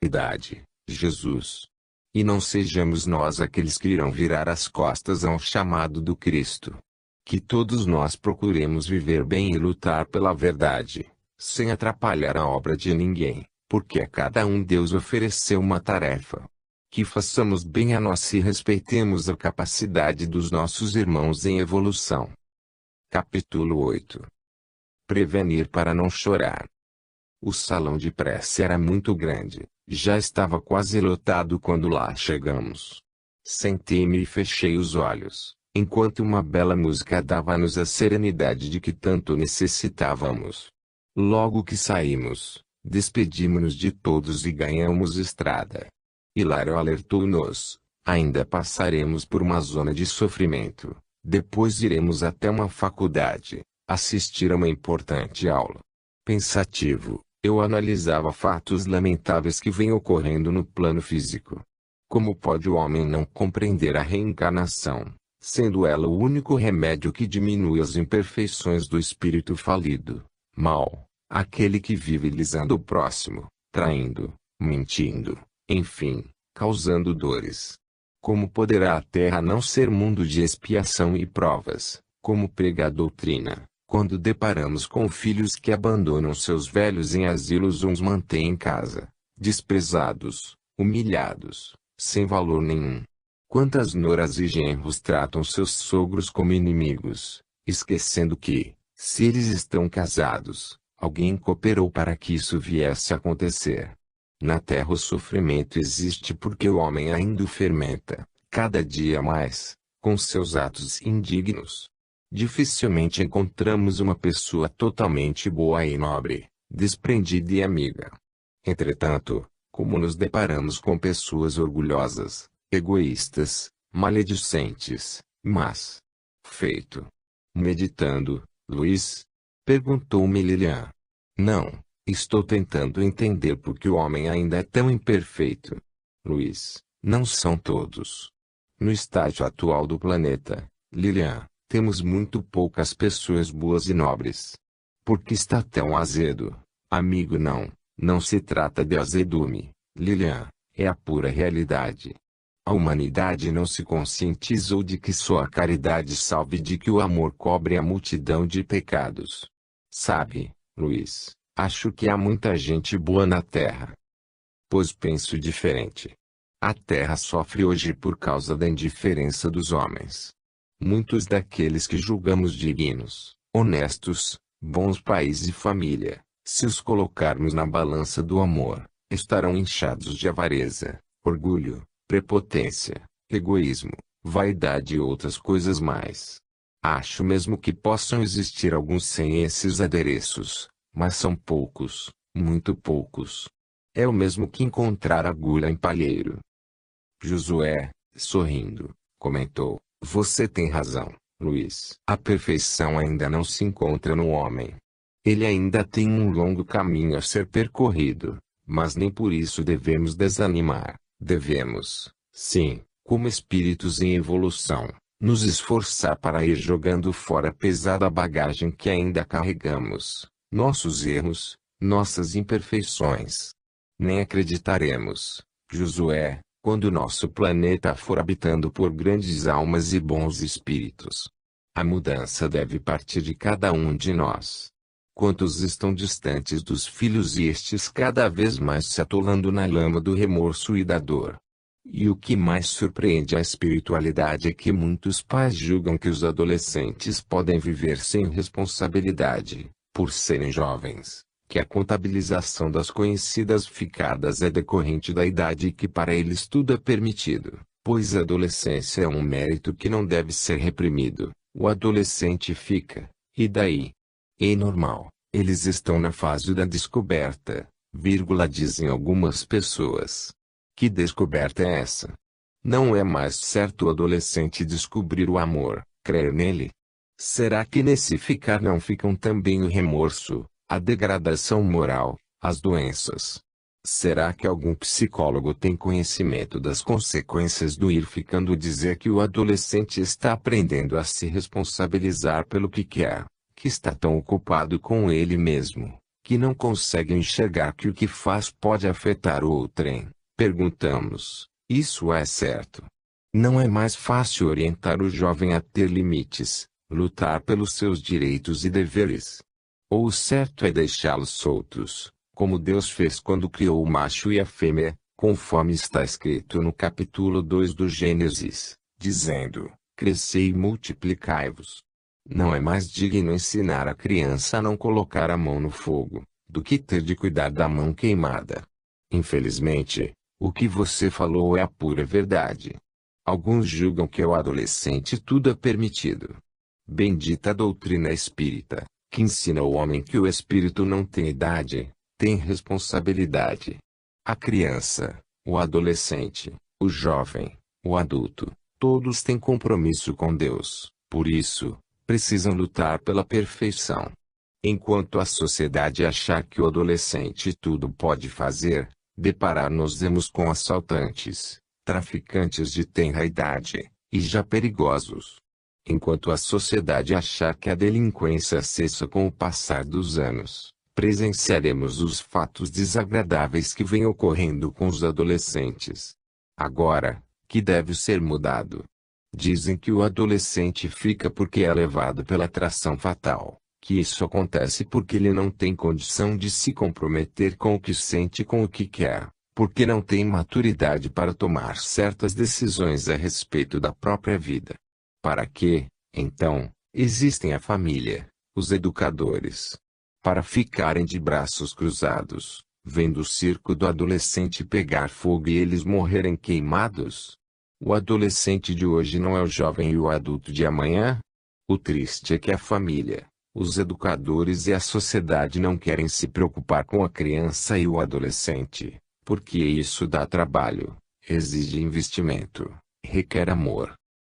idade, Jesus. E não sejamos nós aqueles que irão virar as costas ao chamado do Cristo. Que todos nós procuremos viver bem e lutar pela verdade, sem atrapalhar a obra de ninguém, porque a cada um Deus ofereceu uma tarefa. Que façamos bem a nós e respeitemos a capacidade dos nossos irmãos em evolução. Capítulo 8. Prevenir para não chorar. O salão de prece era muito grande, já estava quase lotado quando lá chegamos. Sentei-me e fechei os olhos, enquanto uma bela música dava-nos a serenidade de que tanto necessitávamos. Logo que saímos, despedimos-nos de todos e ganhamos estrada. Hilário alertou-nos: ainda passaremos por uma zona de sofrimento, depois iremos até uma faculdade, assistir a uma importante aula. Pensativo, eu analisava fatos lamentáveis que vêm ocorrendo no plano físico. Como pode o homem não compreender a reencarnação, sendo ela o único remédio que diminui as imperfeições do espírito falido, mau, aquele que vive lisando o próximo, traindo, mentindo, enfim, causando dores? Como poderá a terra não ser mundo de expiação e provas, como prega a doutrina, quando deparamos com filhos que abandonam seus velhos em asilos ou os mantêm em casa, desprezados, humilhados, sem valor nenhum? Quantas noras e genros tratam seus sogros como inimigos, esquecendo que, se eles estão casados, alguém cooperou para que isso viesse a acontecer. Na terra o sofrimento existe porque o homem ainda o fermenta, cada dia mais, com seus atos indignos. Dificilmente encontramos uma pessoa totalmente boa e nobre, desprendida e amiga. Entretanto, como nos deparamos com pessoas orgulhosas, egoístas, maledicentes, mas... Feito. Meditando, Luiz? Perguntou-me Lilian. Não. Estou tentando entender por que o homem ainda é tão imperfeito. Luiz, não são todos. No estágio atual do planeta, Lilian, temos muito poucas pessoas boas e nobres. Por que está tão azedo? Amigo, não se trata de azedume, Lilian, é a pura realidade. A humanidade não se conscientizou de que só a caridade salve e de que o amor cobre a multidão de pecados. Sabe, Luiz? Acho que há muita gente boa na Terra. Pois penso diferente. A Terra sofre hoje por causa da indiferença dos homens. Muitos daqueles que julgamos dignos, honestos, bons pais e família, se os colocarmos na balança do amor, estarão inchados de avareza, orgulho, prepotência, egoísmo, vaidade e outras coisas mais. Acho mesmo que possam existir alguns sem esses adereços, mas são poucos, muito poucos. É o mesmo que encontrar agulha em palheiro. Josué, sorrindo, comentou: você tem razão, Luiz. A perfeição ainda não se encontra no homem. Ele ainda tem um longo caminho a ser percorrido, mas nem por isso devemos desanimar. Devemos, sim, como espíritos em evolução, nos esforçar para ir jogando fora a pesada bagagem que ainda carregamos. Nossos erros, nossas imperfeições. Nem acreditaremos, Josué, quando nosso planeta for habitado por grandes almas e bons espíritos. A mudança deve partir de cada um de nós. Quantos estão distantes dos filhos e estes cada vez mais se atolando na lama do remorso e da dor? E o que mais surpreende a espiritualidade é que muitos pais julgam que os adolescentes podem viver sem responsabilidade, por serem jovens, que a contabilização das conhecidas ficadas é decorrente da idade e que para eles tudo é permitido, pois a adolescência é um mérito que não deve ser reprimido. O adolescente fica, e daí? É normal, eles estão na fase da descoberta, dizem algumas pessoas. Que descoberta é essa? Não é mais certo o adolescente descobrir o amor, crer nele? Será que nesse ficar não ficam também o remorso, a degradação moral, as doenças? Será que algum psicólogo tem conhecimento das consequências do ir ficando dizer que o adolescente está aprendendo a se responsabilizar pelo que quer, que está tão ocupado com ele mesmo, que não consegue enxergar que o que faz pode afetar o outrem. Perguntamos: isso é certo? Não é mais fácil orientar o jovem a ter limites, lutar pelos seus direitos e deveres? Ou o certo é deixá-los soltos, como Deus fez quando criou o macho e a fêmea, conforme está escrito no capítulo 2 do Gênesis, dizendo: crescei e multiplicai-vos. Não é mais digno ensinar a criança a não colocar a mão no fogo, do que ter de cuidar da mão queimada. Infelizmente, o que você falou é a pura verdade. Alguns julgam que ao adolescente tudo é permitido. Bendita a doutrina espírita, que ensina ao homem que o espírito não tem idade, tem responsabilidade. A criança, o adolescente, o jovem, o adulto, todos têm compromisso com Deus, por isso, precisam lutar pela perfeição. Enquanto a sociedade achar que o adolescente tudo pode fazer, deparar-nos-emos com assaltantes, traficantes de tenra idade, e já perigosos. Enquanto a sociedade achar que a delinquência cessa com o passar dos anos, presenciaremos os fatos desagradáveis que vêm ocorrendo com os adolescentes. Agora, que deve ser mudado? Dizem que o adolescente fica porque é levado pela atração fatal, que isso acontece porque ele não tem condição de se comprometer com o que sente e com o que quer, porque não tem maturidade para tomar certas decisões a respeito da própria vida. Para que, então, existem a família, os educadores? Para ficarem de braços cruzados, vendo o circo do adolescente pegar fogo e eles morrerem queimados? O adolescente de hoje não é o jovem e o adulto de amanhã? O triste é que a família, os educadores e a sociedade não querem se preocupar com a criança e o adolescente, porque isso dá trabalho, exige investimento, requer amor.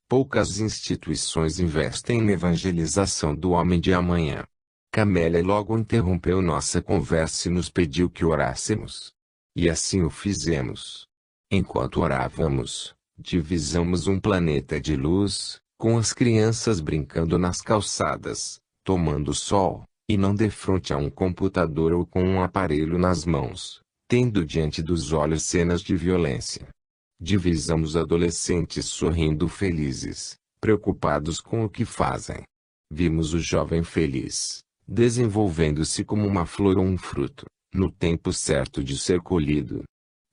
Poucas instituições investem na evangelização do homem de amanhã. Camélia logo interrompeu nossa conversa e nos pediu que orássemos. E assim o fizemos. Enquanto orávamos, divisamos um planeta de luz, com as crianças brincando nas calçadas, tomando sol, e não defronte a um computador ou com um aparelho nas mãos, tendo diante dos olhos cenas de violência. Divisamos adolescentes sorrindo felizes, preocupados com o que fazem. Vimos o jovem feliz, desenvolvendo-se como uma flor ou um fruto, no tempo certo de ser colhido.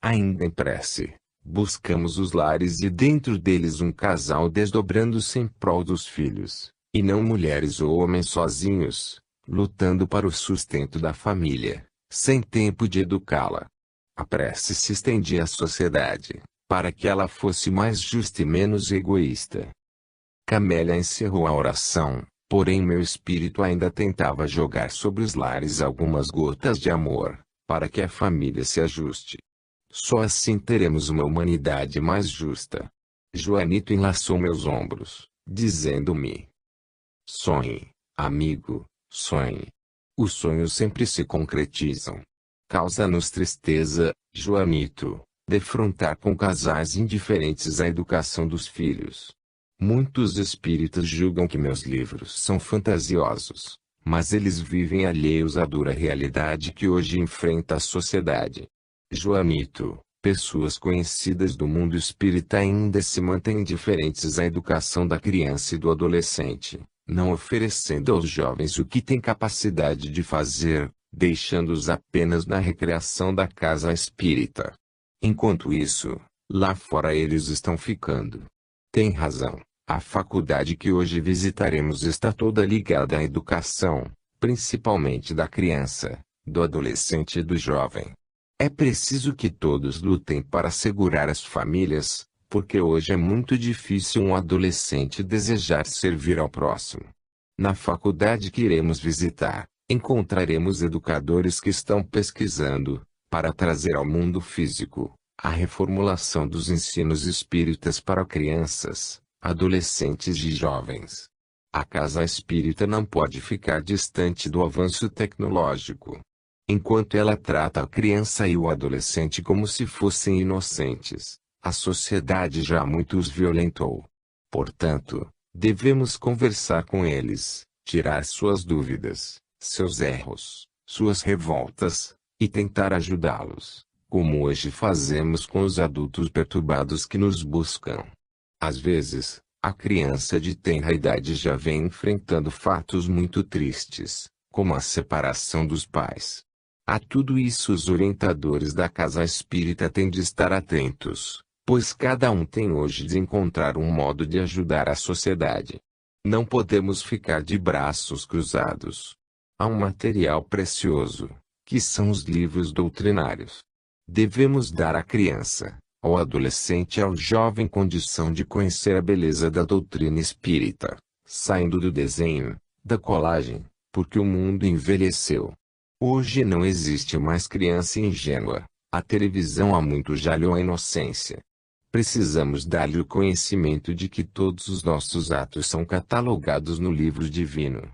Ainda em prece, buscamos os lares e dentro deles um casal desdobrando-se em prol dos filhos, e não mulheres ou homens sozinhos, lutando para o sustento da família, sem tempo de educá-la. A prece se estendia à sociedade, para que ela fosse mais justa e menos egoísta. Camélia encerrou a oração, porém meu espírito ainda tentava jogar sobre os lares algumas gotas de amor, para que a família se ajuste. Só assim teremos uma humanidade mais justa. Joanito enlaçou meus ombros, dizendo-me: sonhe, amigo, sonhe. Os sonhos sempre se concretizam. Causa-nos tristeza, Joanito, defrontar com casais indiferentes à educação dos filhos. Muitos espíritas julgam que meus livros são fantasiosos, mas eles vivem alheios à dura realidade que hoje enfrenta a sociedade. Joanito, pessoas conhecidas do mundo espírita ainda se mantêm indiferentes à educação da criança e do adolescente, não oferecendo aos jovens o que têm capacidade de fazer, deixando-os apenas na recreação da casa espírita. Enquanto isso, lá fora eles estão ficando. Tem razão, a faculdade que hoje visitaremos está toda ligada à educação, principalmente da criança, do adolescente e do jovem. É preciso que todos lutem para segurar as famílias, porque hoje é muito difícil um adolescente desejar servir ao próximo. Na faculdade que iremos visitar, encontraremos educadores que estão pesquisando, para trazer ao mundo físico, a reformulação dos ensinos espíritas para crianças, adolescentes e jovens. A casa espírita não pode ficar distante do avanço tecnológico. Enquanto ela trata a criança e o adolescente como se fossem inocentes, a sociedade já muito os violentou. Portanto, devemos conversar com eles, tirar suas dúvidas, seus erros, suas revoltas, e tentar ajudá-los, como hoje fazemos com os adultos perturbados que nos buscam. Às vezes, a criança de tenra idade já vem enfrentando fatos muito tristes, como a separação dos pais. A tudo isso os orientadores da casa espírita têm de estar atentos, pois cada um tem hoje de encontrar um modo de ajudar a sociedade. Não podemos ficar de braços cruzados. Há um material precioso, que são os livros doutrinários. Devemos dar à criança, ao adolescente e ao jovem condição de conhecer a beleza da doutrina espírita, saindo do desenho, da colagem, porque o mundo envelheceu. Hoje não existe mais criança ingênua, a televisão há muito já lhe a inocência. Precisamos dar-lhe o conhecimento de que todos os nossos atos são catalogados no livro divino.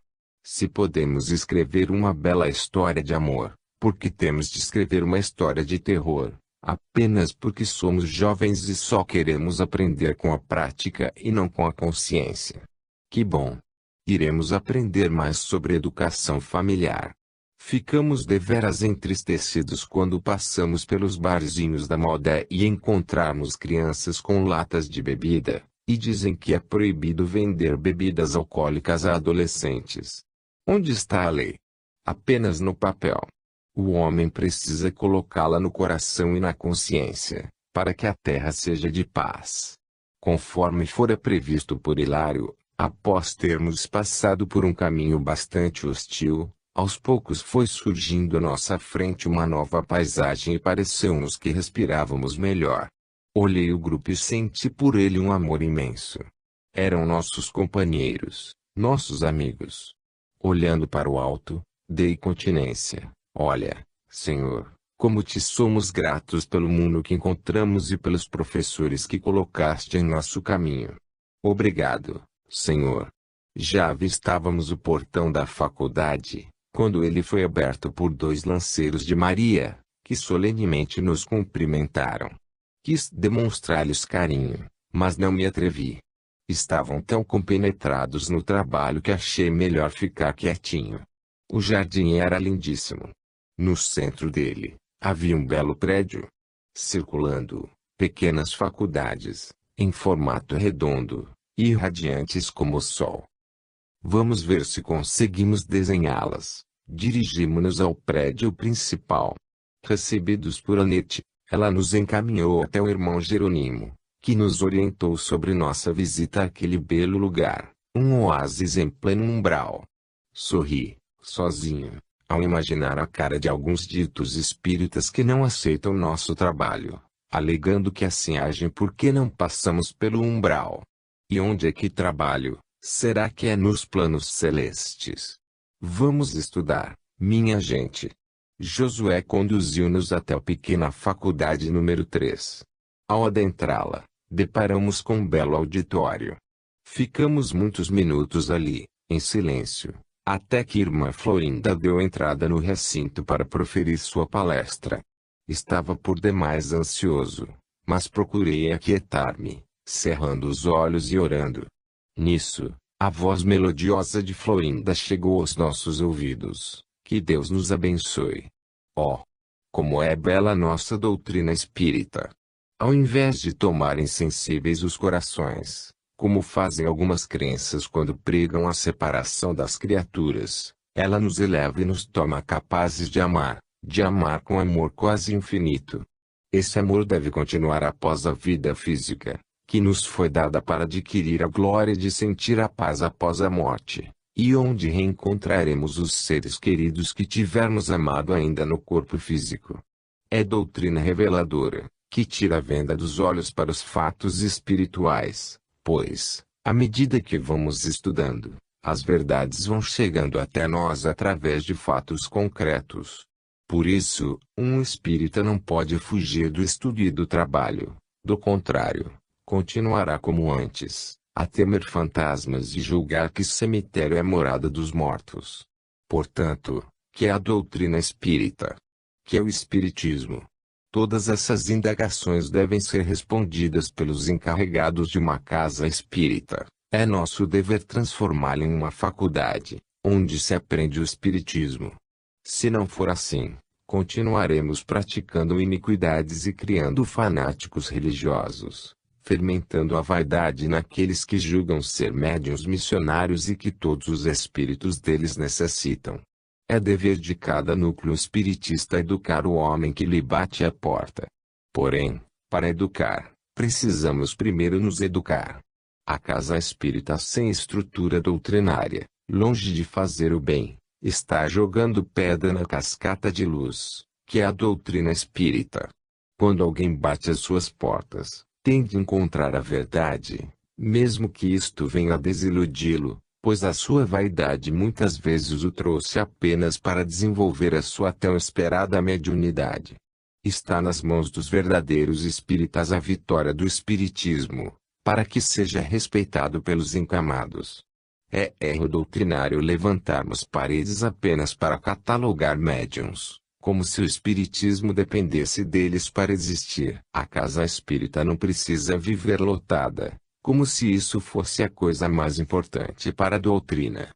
Se podemos escrever uma bela história de amor, por que temos de escrever uma história de terror, apenas porque somos jovens e só queremos aprender com a prática e não com a consciência? Que bom! Iremos aprender mais sobre educação familiar. Ficamos deveras entristecidos quando passamos pelos barzinhos da moda e encontramos crianças com latas de bebida, e dizem que é proibido vender bebidas alcoólicas a adolescentes. Onde está a lei? Apenas no papel. O homem precisa colocá-la no coração e na consciência, para que a terra seja de paz. Conforme fora previsto por Hilário, após termos passado por um caminho bastante hostil, aos poucos foi surgindo à nossa frente uma nova paisagem e pareceu-nos que respirávamos melhor. Olhei o grupo e senti por ele um amor imenso. Eram nossos companheiros, nossos amigos. Olhando para o alto, dei continência. Olha, Senhor, como te somos gratos pelo mundo que encontramos e pelos professores que colocaste em nosso caminho. Obrigado, Senhor. Já avistávamos o portão da faculdade, quando ele foi aberto por dois lanceiros de Maria, que solenemente nos cumprimentaram. Quis demonstrar-lhes carinho, mas não me atrevi. Estavam tão compenetrados no trabalho que achei melhor ficar quietinho. O jardim era lindíssimo. No centro dele, havia um belo prédio. Circulando, pequenas faculdades, em formato redondo, e irradiantes como o sol. Vamos ver se conseguimos desenhá-las. Dirigimos-nos ao prédio principal. Recebidos por Anete, ela nos encaminhou até o irmão Jerônimo, que nos orientou sobre nossa visita àquele belo lugar, um oásis em pleno umbral. Sorri, sozinho, ao imaginar a cara de alguns ditos espíritas que não aceitam nosso trabalho, alegando que assim agem porque não passamos pelo umbral. E onde é que trabalho? Será que é nos planos celestes? Vamos estudar, minha gente. Josué conduziu-nos até a pequena faculdade número 3. Ao adentrá-la, deparamos com um belo auditório. Ficamos muitos minutos ali, em silêncio, até que irmã Florinda deu entrada no recinto para proferir sua palestra. Estava por demais ansioso, mas procurei aquietar-me, cerrando os olhos e orando. Nisso, a voz melodiosa de Florinda chegou aos nossos ouvidos. Que Deus nos abençoe. Oh! Como é bela a nossa doutrina espírita! Ao invés de tomar insensíveis os corações, como fazem algumas crenças quando pregam a separação das criaturas, ela nos eleva e nos toma capazes de amar com amor quase infinito. Esse amor deve continuar após a vida física, que nos foi dada para adquirir a glória de sentir a paz após a morte, e onde reencontraremos os seres queridos que tivermos amado ainda no corpo físico. É doutrina reveladora, que tira a venda dos olhos para os fatos espirituais, pois, à medida que vamos estudando, as verdades vão chegando até nós através de fatos concretos. Por isso, um espírita não pode fugir do estudo e do trabalho. Do contrário, continuará como antes, a temer fantasmas e julgar que cemitério é morada dos mortos. Portanto, que é a doutrina espírita? Que é o espiritismo? Todas essas indagações devem ser respondidas pelos encarregados de uma casa espírita. É nosso dever transformá-la em uma faculdade, onde se aprende o espiritismo. Se não for assim, continuaremos praticando iniquidades e criando fanáticos religiosos, fermentando a vaidade naqueles que julgam ser médiuns missionários e que todos os espíritos deles necessitam. É dever de cada núcleo espiritista educar o homem que lhe bate à porta. Porém, para educar, precisamos primeiro nos educar. A casa espírita sem estrutura doutrinária, longe de fazer o bem, está jogando pedra na cascata de luz, que é a doutrina espírita. Quando alguém bate às suas portas, tem de encontrar a verdade, mesmo que isto venha a desiludi-lo, pois a sua vaidade muitas vezes o trouxe apenas para desenvolver a sua tão esperada mediunidade. Está nas mãos dos verdadeiros espíritas a vitória do espiritismo, para que seja respeitado pelos encamados. É erro doutrinário levantarmos paredes apenas para catalogar médiuns, como se o espiritismo dependesse deles para existir. A casa espírita não precisa viver lotada, como se isso fosse a coisa mais importante para a doutrina.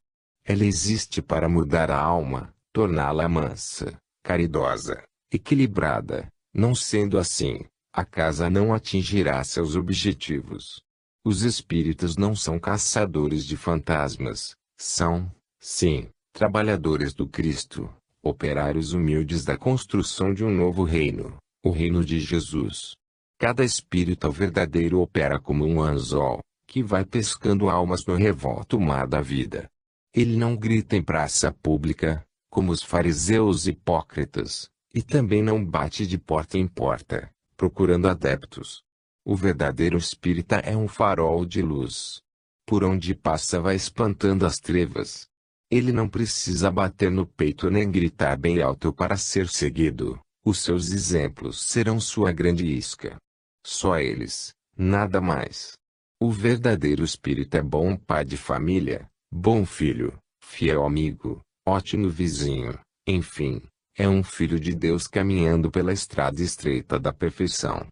Ela existe para mudar a alma, torná-la mansa, caridosa, equilibrada. Não sendo assim, a casa não atingirá seus objetivos. Os espíritas não são caçadores de fantasmas, são, sim, trabalhadores do Cristo, operários humildes da construção de um novo reino, o reino de Jesus. Cada espírito verdadeiro opera como um anzol, que vai pescando almas no revolto mar da vida. Ele não grita em praça pública, como os fariseus hipócritas, e também não bate de porta em porta, procurando adeptos. O verdadeiro espírita é um farol de luz. Por onde passa vai espantando as trevas. Ele não precisa bater no peito nem gritar bem alto para ser seguido. Os seus exemplos serão sua grande isca. Só eles, nada mais. O verdadeiro espírita é bom pai de família, bom filho, fiel amigo, ótimo vizinho, enfim, é um filho de Deus caminhando pela estrada estreita da perfeição.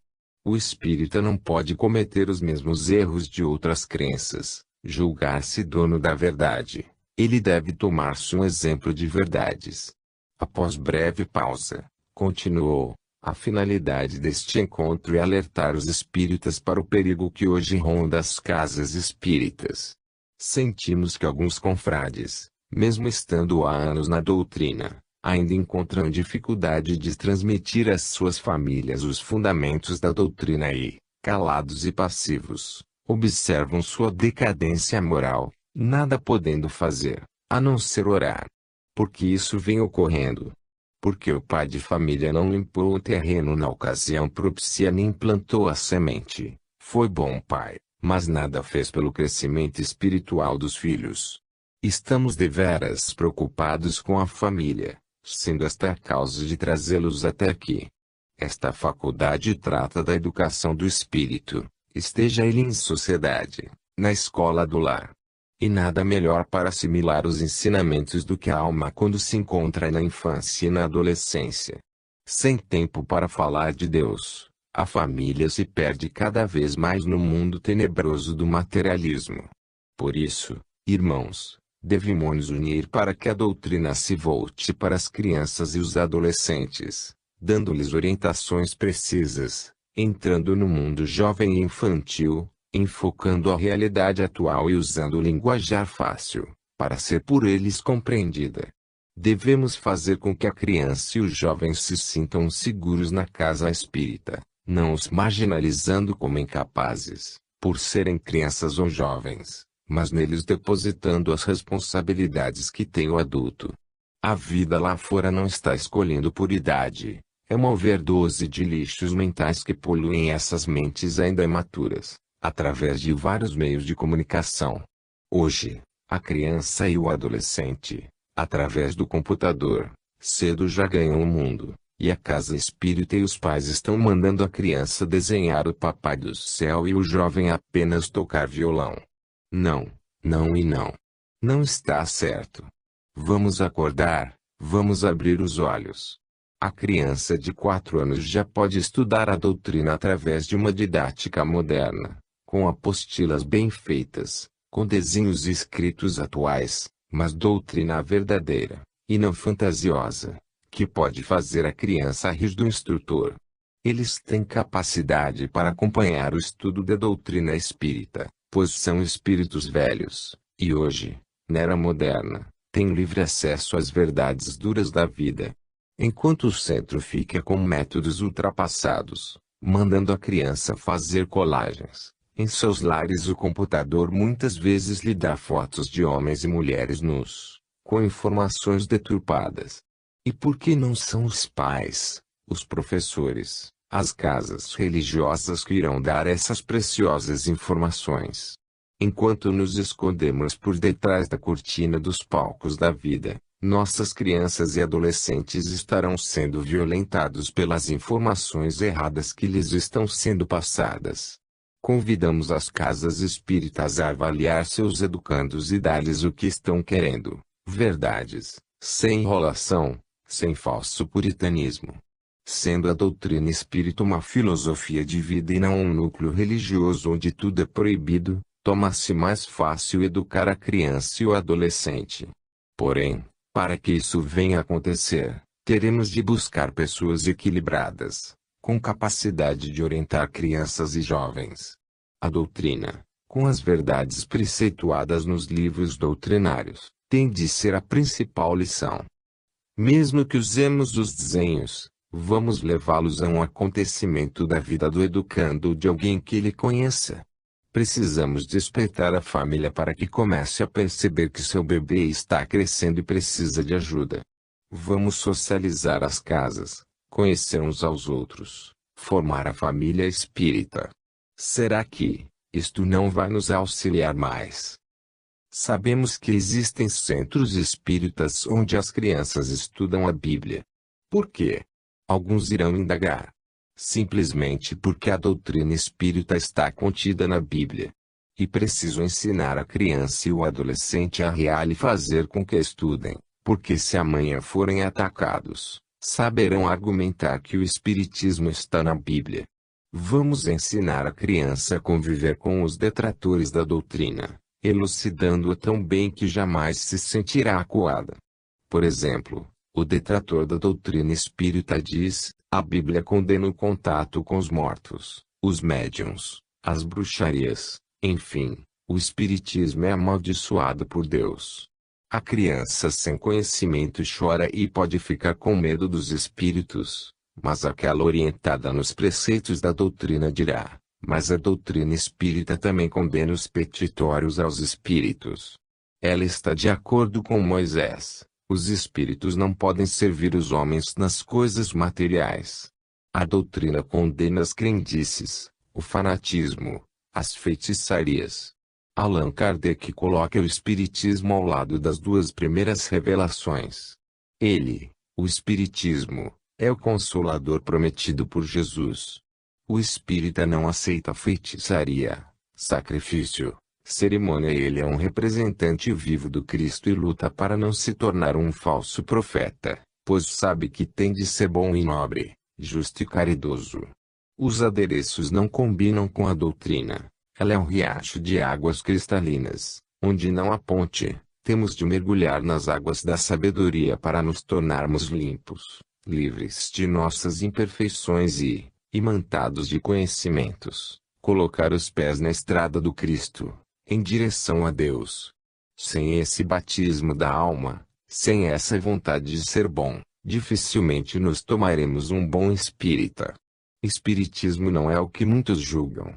O espírita não pode cometer os mesmos erros de outras crenças, julgar-se dono da verdade. Ele deve tomar-se um exemplo de verdades. Após breve pausa, continuou: a finalidade deste encontro é alertar os espíritas para o perigo que hoje ronda as casas espíritas. Sentimos que alguns confrades, mesmo estando há anos na doutrina, ainda encontram dificuldade de transmitir às suas famílias os fundamentos da doutrina e, calados e passivos, observam sua decadência moral, nada podendo fazer, a não ser orar. Por que isso vem ocorrendo? Porque o pai de família não limpou o terreno na ocasião propícia nem plantou a semente. Foi bom pai, mas nada fez pelo crescimento espiritual dos filhos. Estamos deveras preocupados com a família, sendo esta a causa de trazê-los até aqui. Esta faculdade trata da educação do espírito, esteja ele em sociedade, na escola do lar. E nada melhor para assimilar os ensinamentos do que a alma quando se encontra na infância e na adolescência. Sem tempo para falar de Deus, a família se perde cada vez mais no mundo tenebroso do materialismo. Por isso, irmãos, devemos unir para que a doutrina se volte para as crianças e os adolescentes, dando-lhes orientações precisas, entrando no mundo jovem e infantil, enfocando a realidade atual e usando o linguajar fácil, para ser por eles compreendida. Devemos fazer com que a criança e os jovens se sintam seguros na casa espírita, não os marginalizando como incapazes, por serem crianças ou jovens, mas neles depositando as responsabilidades que tem o adulto. A vida lá fora não está escolhendo por idade, é uma overdose de lixos mentais que poluem essas mentes ainda imaturas, através de vários meios de comunicação. Hoje, a criança e o adolescente, através do computador, cedo já ganham o mundo, e a casa espírita e os pais estão mandando a criança desenhar o papai do céu e o jovem apenas tocar violão. Não, não e não. Não está certo. Vamos acordar, vamos abrir os olhos. A criança de 4 anos já pode estudar a doutrina através de uma didática moderna, com apostilas bem feitas, com desenhos escritos atuais, mas doutrina verdadeira, e não fantasiosa, que pode fazer a criança rir do instrutor. Eles têm capacidade para acompanhar o estudo da doutrina espírita, pois são espíritos velhos, e hoje, na era moderna, têm livre acesso às verdades duras da vida. Enquanto o centro fica com métodos ultrapassados, mandando a criança fazer colagens, em seus lares o computador muitas vezes lhe dá fotos de homens e mulheres nus, com informações deturpadas. E por que não são os pais, os professores, as casas religiosas que irão dar essas preciosas informações? Enquanto nos escondemos por detrás da cortina dos palcos da vida, nossas crianças e adolescentes estarão sendo violentados pelas informações erradas que lhes estão sendo passadas. Convidamos as casas espíritas a avaliar seus educandos e dar-lhes o que estão querendo: verdades, sem enrolação, sem falso puritanismo. Sendo a doutrina espírita uma filosofia de vida e não um núcleo religioso onde tudo é proibido, torna-se mais fácil educar a criança e o adolescente. Porém, para que isso venha a acontecer, teremos de buscar pessoas equilibradas, com capacidade de orientar crianças e jovens. A doutrina, com as verdades preceituadas nos livros doutrinários, tem de ser a principal lição. Mesmo que usemos os desenhos, vamos levá-los a um acontecimento da vida do educando ou de alguém que ele conheça. Precisamos despertar a família para que comece a perceber que seu bebê está crescendo e precisa de ajuda. Vamos socializar as casas, conhecer uns aos outros, formar a família espírita. Será que isto não vai nos auxiliar mais? Sabemos que existem centros espíritas onde as crianças estudam a Bíblia. Por quê? Alguns irão indagar. Simplesmente porque a doutrina espírita está contida na Bíblia. E preciso ensinar a criança e o adolescente a real e fazer com que estudem, porque se amanhã forem atacados, saberão argumentar que o Espiritismo está na Bíblia. Vamos ensinar a criança a conviver com os detratores da doutrina, elucidando-a tão bem que jamais se sentirá acuada. Por exemplo, o detrator da doutrina espírita diz: a Bíblia condena o contato com os mortos, os médiuns, as bruxarias, enfim, o espiritismo é amaldiçoado por Deus. A criança sem conhecimento chora e pode ficar com medo dos espíritos, mas aquela orientada nos preceitos da doutrina dirá: mas a doutrina espírita também condena os petitórios aos espíritos. Ela está de acordo com Moisés. Os espíritos não podem servir os homens nas coisas materiais. A doutrina condena as crendices, o fanatismo, as feitiçarias. Allan Kardec coloca o espiritismo ao lado das duas primeiras revelações. Ele, o espiritismo, é o consolador prometido por Jesus. O espírita não aceita feitiçaria, sacrifício, cerimônia. Ele é um representante vivo do Cristo e luta para não se tornar um falso profeta, pois sabe que tem de ser bom e nobre, justo e caridoso. Os adereços não combinam com a doutrina. Ela é um riacho de águas cristalinas, onde não há ponte. Temos de mergulhar nas águas da sabedoria para nos tornarmos limpos, livres de nossas imperfeições e, imantados de conhecimentos, colocar os pés na estrada do Cristo, em direção a Deus. Sem esse batismo da alma, sem essa vontade de ser bom, dificilmente nos tomaremos um bom espírita. Espiritismo não é o que muitos julgam.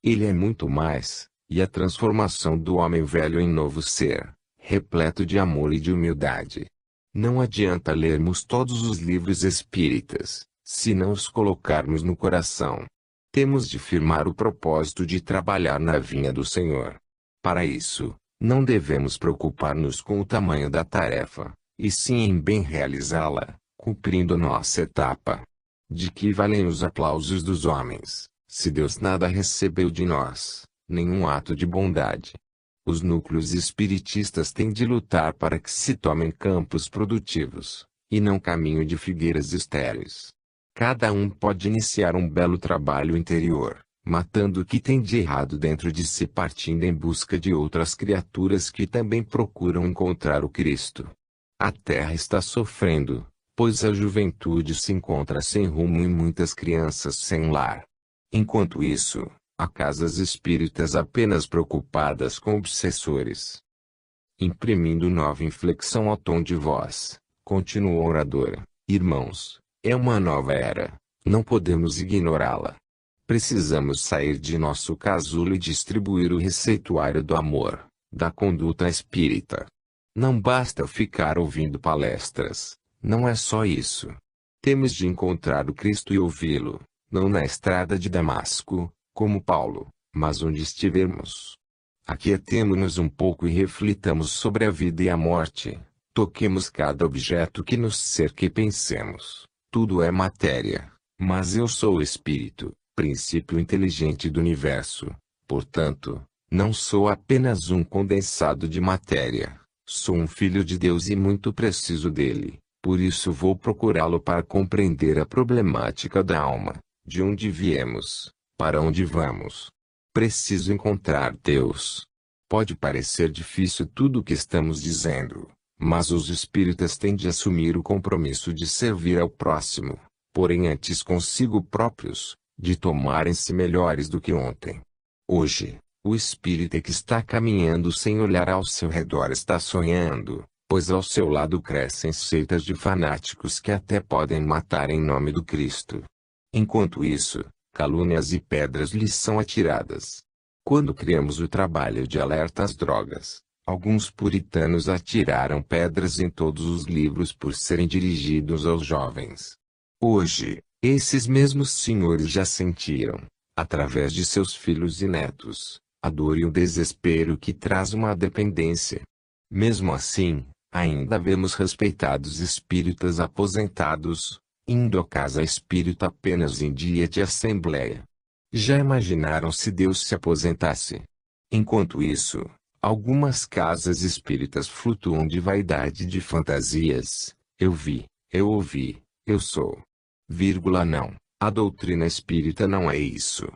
Ele é muito mais, e a transformação do homem velho em novo ser, repleto de amor e de humildade. Não adianta lermos todos os livros espíritas, se não os colocarmos no coração. Temos de firmar o propósito de trabalhar na vinha do Senhor. Para isso, não devemos preocupar-nos com o tamanho da tarefa, e sim em bem realizá-la, cumprindo nossa etapa. De que valem os aplausos dos homens, se Deus nada recebeu de nós, nenhum ato de bondade? Os núcleos espiritistas têm de lutar para que se tomem campos produtivos, e não caminho de figueiras estéreis. Cada um pode iniciar um belo trabalho interior, matando o que tem de errado dentro de si, partindo em busca de outras criaturas que também procuram encontrar o Cristo. A terra está sofrendo, pois a juventude se encontra sem rumo e muitas crianças sem lar. Enquanto isso, há casas espíritas apenas preocupadas com obsessores. Imprimindo nova inflexão ao tom de voz, continuou a oradora: irmãos, é uma nova era, não podemos ignorá-la. Precisamos sair de nosso casulo e distribuir o receituário do amor, da conduta espírita. Não basta ficar ouvindo palestras, não é só isso. Temos de encontrar o Cristo e ouvi-lo, não na estrada de Damasco, como Paulo, mas onde estivermos. Aquietemo-nos um pouco e reflitamos sobre a vida e a morte. Toquemos cada objeto que nos cerca e pensemos: tudo é matéria, mas eu sou o espírito, princípio inteligente do universo. Portanto, não sou apenas um condensado de matéria. Sou um filho de Deus e muito preciso dele. Por isso vou procurá-lo para compreender a problemática da alma. De onde viemos, para onde vamos. Preciso encontrar Deus. Pode parecer difícil tudo o que estamos dizendo, mas os espíritas têm de assumir o compromisso de servir ao próximo, porém antes consigo próprios, de tomarem-se melhores do que ontem. Hoje, o espírita que está caminhando sem olhar ao seu redor está sonhando, pois ao seu lado crescem seitas de fanáticos que até podem matar em nome do Cristo. Enquanto isso, calúnias e pedras lhes são atiradas. Quando criamos o trabalho de alerta às drogas, alguns puritanos atiraram pedras em todos os livros por serem dirigidos aos jovens. Hoje, esses mesmos senhores já sentiram, através de seus filhos e netos, a dor e o desespero que traz uma dependência. Mesmo assim, ainda vemos respeitados espíritas aposentados, indo à casa espírita apenas em dia de assembleia. Já imaginaram se Deus se aposentasse? Enquanto isso, algumas casas espíritas flutuam de vaidade e de fantasias. Eu vi, eu ouvi, eu sou. Não, a doutrina espírita não é isso.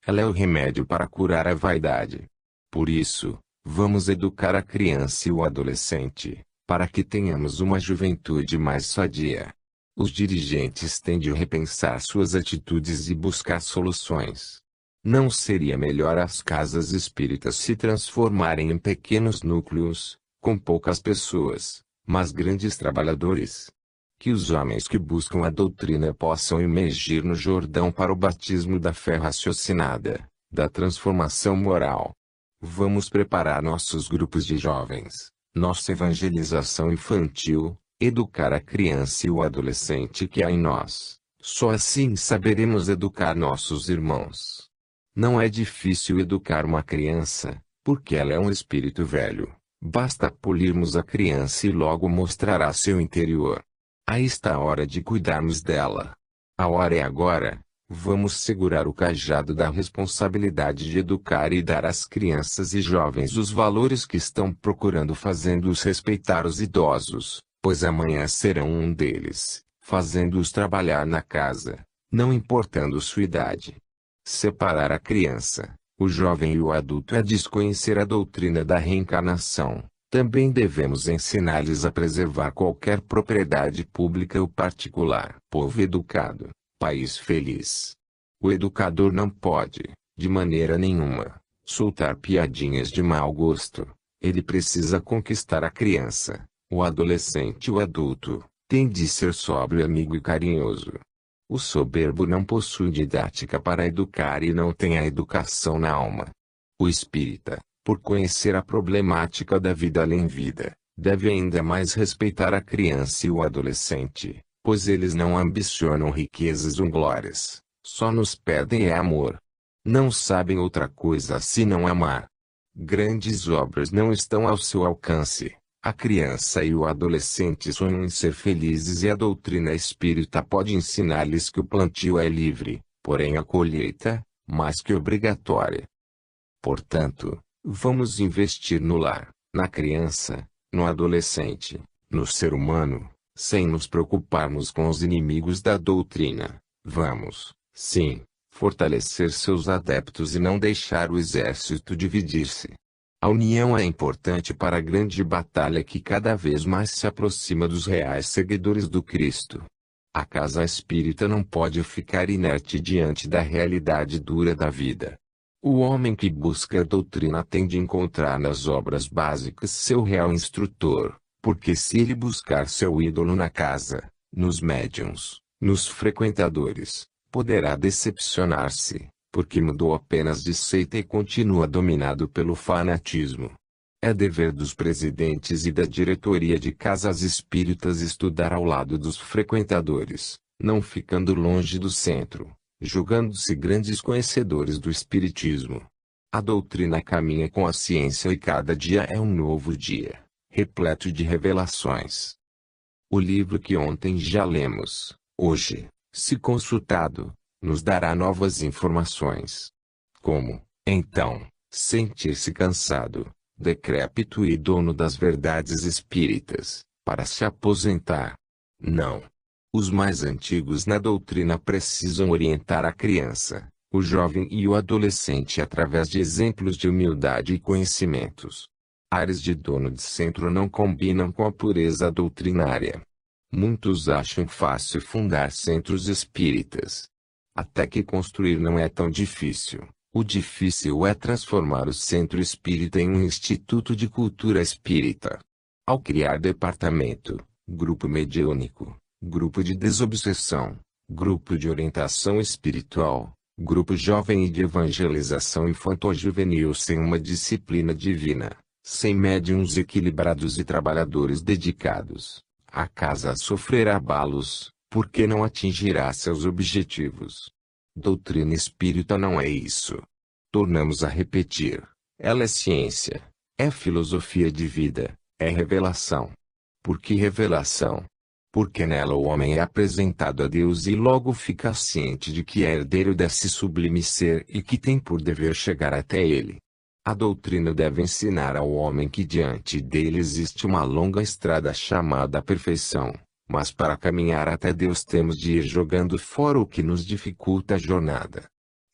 Ela é o remédio para curar a vaidade. Por isso, vamos educar a criança e o adolescente, para que tenhamos uma juventude mais sadia. Os dirigentes têm de repensar suas atitudes e buscar soluções. Não seria melhor as casas espíritas se transformarem em pequenos núcleos, com poucas pessoas, mas grandes trabalhadores? Que os homens que buscam a doutrina possam imergir no Jordão para o batismo da fé raciocinada, da transformação moral. Vamos preparar nossos grupos de jovens, nossa evangelização infantil, educar a criança e o adolescente que há em nós. Só assim saberemos educar nossos irmãos. Não é difícil educar uma criança, porque ela é um espírito velho. Basta polirmos a criança e logo mostrará seu interior. Aí está a hora de cuidarmos dela. A hora é agora. Vamos segurar o cajado da responsabilidade de educar e dar às crianças e jovens os valores que estão procurando, fazendo-os respeitar os idosos, pois amanhã serão um deles, fazendo-os trabalhar na casa, não importando sua idade. Separar a criança, o jovem e o adulto é desconhecer a doutrina da reencarnação. Também devemos ensinar-lhes a preservar qualquer propriedade pública ou particular. Povo educado, país feliz. O educador não pode, de maneira nenhuma, soltar piadinhas de mau gosto. Ele precisa conquistar a criança, o adolescente e o adulto. Tem de ser sóbrio, amigo e carinhoso. O soberbo não possui didática para educar e não tem a educação na alma. O espírita, por conhecer a problemática da vida além vida, deve ainda mais respeitar a criança e o adolescente, pois eles não ambicionam riquezas ou glórias, só nos pedem amor. Não sabem outra coisa senão amar. Grandes obras não estão ao seu alcance. A criança e o adolescente sonham em ser felizes e a doutrina espírita pode ensinar-lhes que o plantio é livre, porém a colheita, mais que obrigatória. Portanto, vamos investir no lar, na criança, no adolescente, no ser humano, sem nos preocuparmos com os inimigos da doutrina. Vamos, sim, fortalecer seus adeptos e não deixar o exército dividir-se. A união é importante para a grande batalha que cada vez mais se aproxima dos reais seguidores do Cristo. A casa espírita não pode ficar inerte diante da realidade dura da vida. O homem que busca a doutrina tem de encontrar nas obras básicas seu real instrutor, porque se ele buscar seu ídolo na casa, nos médiuns, nos frequentadores, poderá decepcionar-se, porque mudou apenas de seita e continua dominado pelo fanatismo. É dever dos presidentes e da diretoria de casas espíritas estudar ao lado dos frequentadores, não ficando longe do centro, julgando-se grandes conhecedores do espiritismo. A doutrina caminha com a ciência e cada dia é um novo dia, repleto de revelações. O livro que ontem já lemos, hoje, se consultado, nos dará novas informações. Como, então, sentir-se cansado, decrépito e dono das verdades espíritas, para se aposentar? Não. Os mais antigos na doutrina precisam orientar a criança, o jovem e o adolescente através de exemplos de humildade e conhecimentos. Ares de dono de centro não combinam com a pureza doutrinária. Muitos acham fácil fundar centros espíritas. Até que construir não é tão difícil. O difícil é transformar o centro espírita em um instituto de cultura espírita. Ao criar departamento, grupo mediúnico, grupo de desobsessão, grupo de orientação espiritual, grupo jovem e de evangelização infanto-juvenil sem uma disciplina divina, sem médiuns equilibrados e trabalhadores dedicados, a casa sofrerá abalos, porque não atingirá seus objetivos. Doutrina espírita não é isso. Tornamos a repetir. Ela é ciência, é filosofia de vida, é revelação. Por que revelação? Porque nela o homem é apresentado a Deus e logo fica ciente de que é herdeiro desse sublime ser e que tem por dever chegar até ele. A doutrina deve ensinar ao homem que diante dele existe uma longa estrada chamada perfeição. Mas para caminhar até Deus temos de ir jogando fora o que nos dificulta a jornada.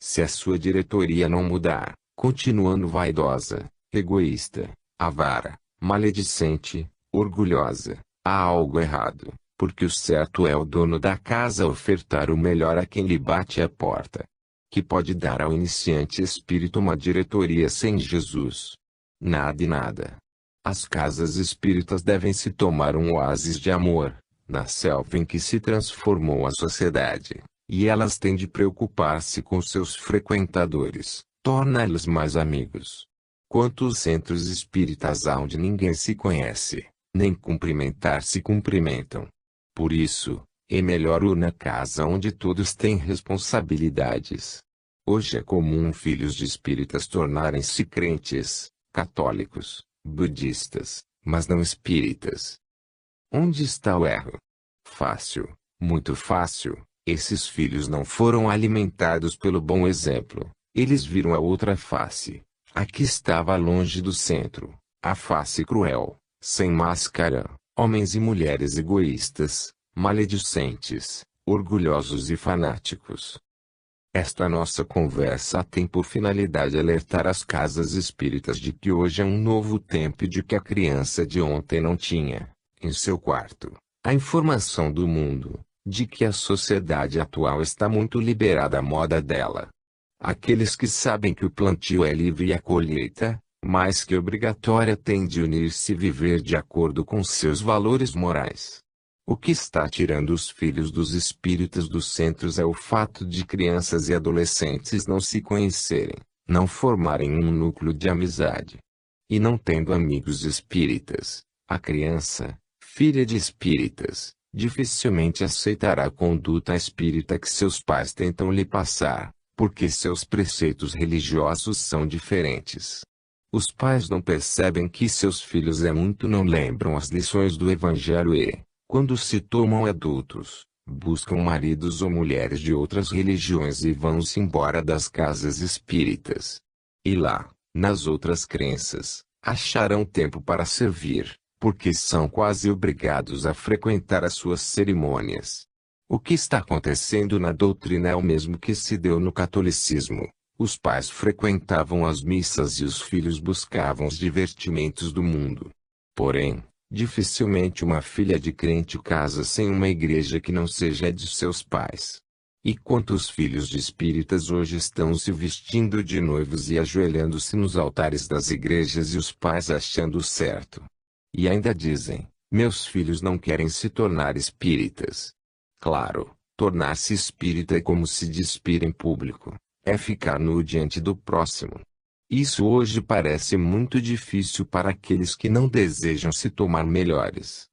Se a sua diretoria não mudar, continuando vaidosa, egoísta, avara, maledicente, orgulhosa, há algo errado, porque o certo é o dono da casa ofertar o melhor a quem lhe bate a porta. Que pode dar ao iniciante espírito uma diretoria sem Jesus? Nada e nada. As casas espíritas devem se tomar um oásis de amor, na selva em que se transformou a sociedade, e elas têm de preocupar-se com seus frequentadores, torná-los mais amigos. Quantos centros espíritas há onde ninguém se conhece, nem cumprimentar se cumprimentam? Por isso, é melhor uma casa onde todos têm responsabilidades. Hoje é comum filhos de espíritas tornarem-se crentes, católicos, budistas, mas não espíritas. Onde está o erro? Fácil, muito fácil. Esses filhos não foram alimentados pelo bom exemplo. Eles viram a outra face. A que estava longe do centro, a face cruel, sem máscara, homens e mulheres egoístas, maledicentes, orgulhosos e fanáticos. Esta nossa conversa tem por finalidade alertar as casas espíritas de que hoje é um novo tempo e de que a criança de ontem não tinha, em seu quarto, a informação do mundo, de que a sociedade atual está muito liberada à moda dela. Aqueles que sabem que o plantio é livre e a colheita, mais que obrigatória, têm de unir-se e viver de acordo com seus valores morais. O que está tirando os filhos dos espíritas dos centros é o fato de crianças e adolescentes não se conhecerem, não formarem um núcleo de amizade. E não tendo amigos espíritas, a criança, filha de espíritas, dificilmente aceitará a conduta espírita que seus pais tentam lhe passar, porque seus preceitos religiosos são diferentes. Os pais não percebem que seus filhos muito não lembram as lições do Evangelho e, quando se tomam adultos, buscam maridos ou mulheres de outras religiões e vão-se embora das casas espíritas. E lá, nas outras crenças, acharão tempo para servir, porque são quase obrigados a frequentar as suas cerimônias. O que está acontecendo na doutrina é o mesmo que se deu no catolicismo, Os pais frequentavam as missas e os filhos buscavam os divertimentos do mundo. Porém, dificilmente uma filha de crente casa sem uma igreja que não seja a de seus pais. E quantos filhos de espíritas hoje estão se vestindo de noivos e ajoelhando-se nos altares das igrejas e os pais achando certo? E ainda dizem, meus filhos não querem se tornar espíritas. Claro, tornar-se espírita é como se despir em público, é ficar nu diante do próximo. Isso hoje parece muito difícil para aqueles que não desejam se tomar melhores.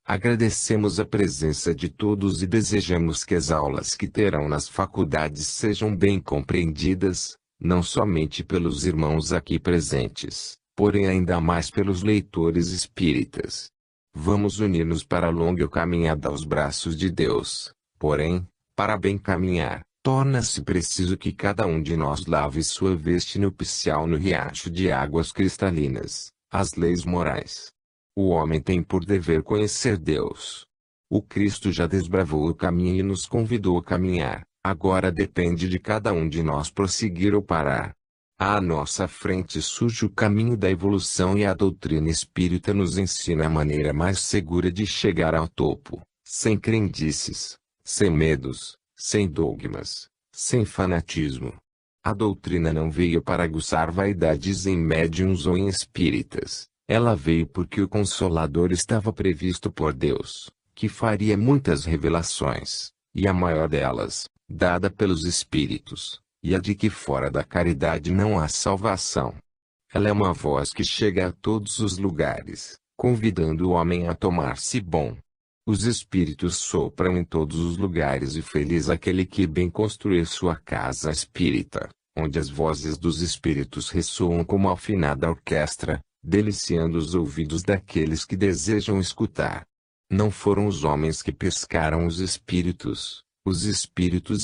Agradecemos a presença de todos e desejamos que as aulas que terão nas faculdades sejam bem compreendidas, não somente pelos irmãos aqui presentes, porém ainda mais pelos leitores espíritas. Vamos unir-nos para a longa caminhada aos braços de Deus, porém, para bem caminhar, torna-se preciso que cada um de nós lave sua veste nupcial no riacho de águas cristalinas, as leis morais. O homem tem por dever conhecer Deus. O Cristo já desbravou o caminho e nos convidou a caminhar, agora depende de cada um de nós prosseguir ou parar. À nossa frente surge o caminho da evolução e a doutrina espírita nos ensina a maneira mais segura de chegar ao topo, sem crendices, sem medos, sem dogmas, sem fanatismo. A doutrina não veio para aguçar vaidades em médiuns ou em espíritas, ela veio porque o Consolador estava previsto por Deus, que faria muitas revelações, e a maior delas, dada pelos espíritos, e a de que fora da caridade não há salvação. Ela é uma voz que chega a todos os lugares, convidando o homem a tomar-se bom. Os espíritos sopram em todos os lugares e feliz aquele que bem construir sua casa espírita, onde as vozes dos espíritos ressoam como a afinada orquestra, deliciando os ouvidos daqueles que desejam escutar. Não foram os homens que pescaram os espíritos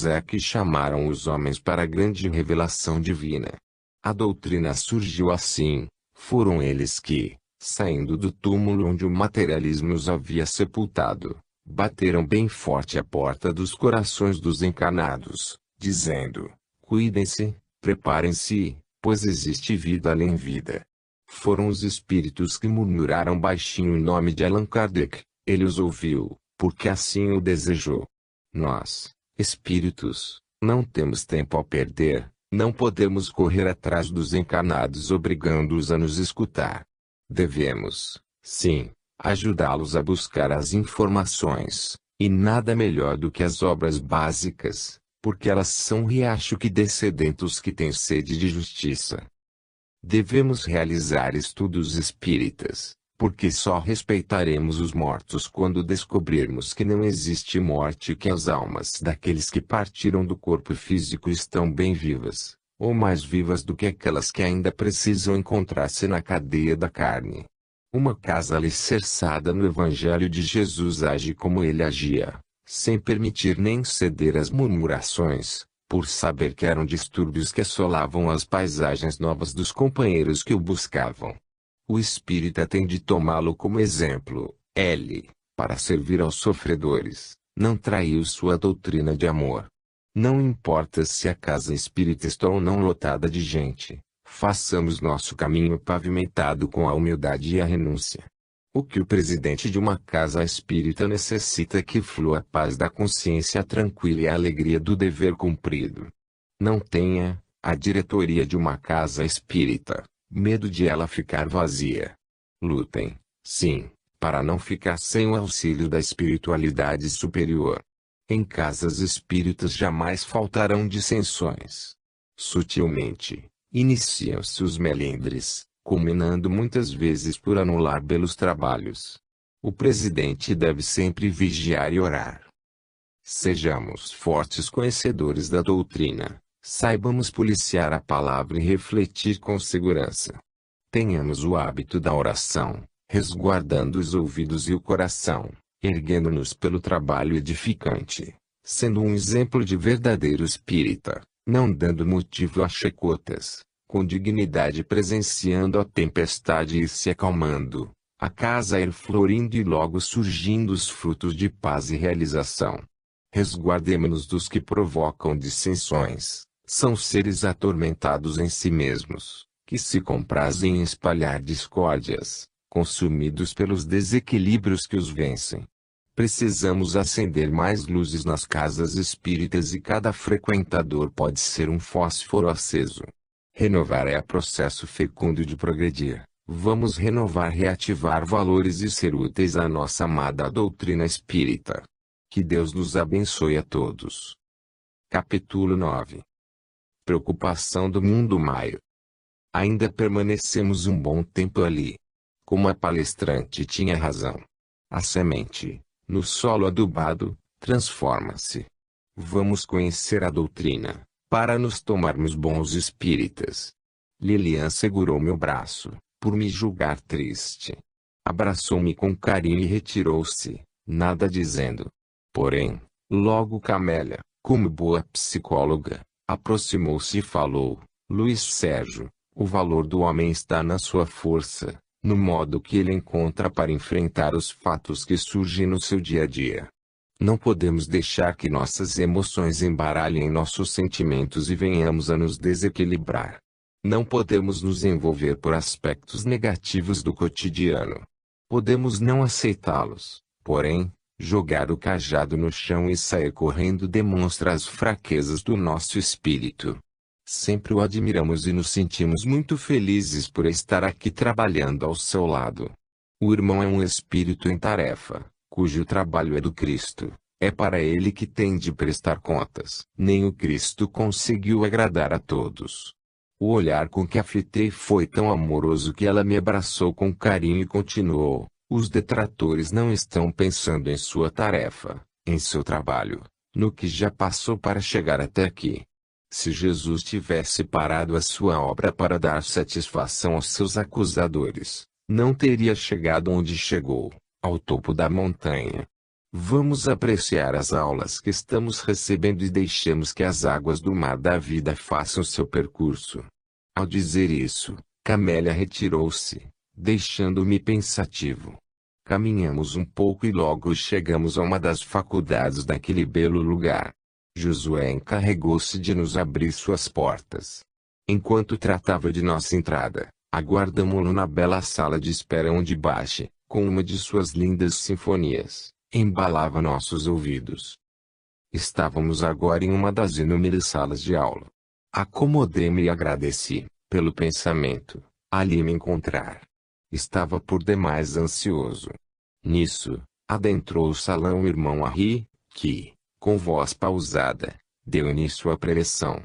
é que chamaram os homens para a grande revelação divina. A doutrina surgiu assim, foram eles que, saindo do túmulo onde o materialismo os havia sepultado, bateram bem forte a porta dos corações dos encarnados, dizendo, cuidem-se, preparem-se, pois existe vida além vida. Foram os espíritos que murmuraram baixinho o nome de Allan Kardec, ele os ouviu, porque assim o desejou. Nós, espíritos, não temos tempo a perder, não podemos correr atrás dos encarnados obrigando-os a nos escutar. Devemos, sim, ajudá-los a buscar as informações, e nada melhor do que as obras básicas, porque elas são um riacho que dê sedentos que têm sede de justiça. Devemos realizar estudos espíritas, porque só respeitaremos os mortos quando descobrirmos que não existe morte e que as almas daqueles que partiram do corpo físico estão bem vivas, ou mais vivas do que aquelas que ainda precisam encontrar-se na cadeia da carne. Uma casa alicerçada no Evangelho de Jesus age como ele agia, sem permitir nem ceder às murmurações, por saber que eram distúrbios que assolavam as paisagens novas dos companheiros que o buscavam. O espírita tem de tomá-lo como exemplo, para servir aos sofredores, não traiu sua doutrina de amor. Não importa se a casa espírita está ou não lotada de gente, façamos nosso caminho pavimentado com a humildade e a renúncia. O que o presidente de uma casa espírita necessita é que flua a paz da consciência tranquila e a alegria do dever cumprido. Não tenha, a diretoria de uma casa espírita, medo de ela ficar vazia. Lutem, sim, para não ficar sem o auxílio da espiritualidade superior. Em casas espíritas jamais faltarão dissensões. Sutilmente, iniciam-se os melindres, culminando muitas vezes por anular belos trabalhos. O presidente deve sempre vigiar e orar. Sejamos fortes conhecedores da doutrina. Saibamos policiar a palavra e refletir com segurança. Tenhamos o hábito da oração, resguardando os ouvidos e o coração, erguendo-nos pelo trabalho edificante, sendo um exemplo de verdadeiro espírita, não dando motivo a chicotas, com dignidade presenciando a tempestade e se acalmando, a casa ir florindo e logo surgindo os frutos de paz e realização. Resguardemo-nos dos que provocam dissensões, São seres atormentados em si mesmos, que se comprazem em espalhar discórdias, consumidos pelos desequilíbrios que os vencem. Precisamos acender mais luzes nas casas espíritas e cada frequentador pode ser um fósforo aceso. Renovar é o processo fecundo de progredir. Vamos renovar, reativar valores e ser úteis à nossa amada doutrina espírita. Que Deus nos abençoe a todos. Capítulo 9. Preocupação do mundo maio. Ainda permanecemos um bom tempo ali. Como a palestrante tinha razão. A semente, no solo adubado, transforma-se. Vamos conhecer a doutrina, para nos tomarmos bons espíritas. Lilian segurou meu braço, por me julgar triste. Abraçou-me com carinho e retirou-se, nada dizendo. Porém, logo Camélia, como boa psicóloga, aproximou-se e falou: Luiz Sérgio, o valor do homem está na sua força, no modo que ele encontra para enfrentar os fatos que surgem no seu dia a dia. Não podemos deixar que nossas emoções embaralhem nossos sentimentos e venhamos a nos desequilibrar. Não podemos nos envolver por aspectos negativos do cotidiano. Podemos não aceitá-los, porém, jogar o cajado no chão e sair correndo demonstra as fraquezas do nosso espírito. Sempre o admiramos e nos sentimos muito felizes por estar aqui trabalhando ao seu lado. O irmão é um espírito em tarefa, cujo trabalho é do Cristo. É para ele que tem de prestar contas. Nem o Cristo conseguiu agradar a todos. O olhar com que a fitei foi tão amoroso que ela me abraçou com carinho e continuou: os detratores não estão pensando em sua tarefa, em seu trabalho, no que já passou para chegar até aqui. Se Jesus tivesse parado a sua obra para dar satisfação aos seus acusadores, não teria chegado onde chegou, ao topo da montanha. Vamos apreciar as aulas que estamos recebendo e deixemos que as águas do mar da vida façam seu percurso. Ao dizer isso, Camélia retirou-se, deixando-me pensativo. Caminhamos um pouco e logo chegamos a uma das faculdades daquele belo lugar. Josué encarregou-se de nos abrir suas portas. Enquanto tratava de nossa entrada, aguardamo-lo na bela sala de espera onde Bach, com uma de suas lindas sinfonias, embalava nossos ouvidos. Estávamos agora em uma das inúmeras salas de aula. Acomodei-me e agradeci, pelo pensamento, ali me encontrar. Estava por demais ansioso. Nisso, adentrou o salão o irmão Henri, que, com voz pausada, deu início à preleção.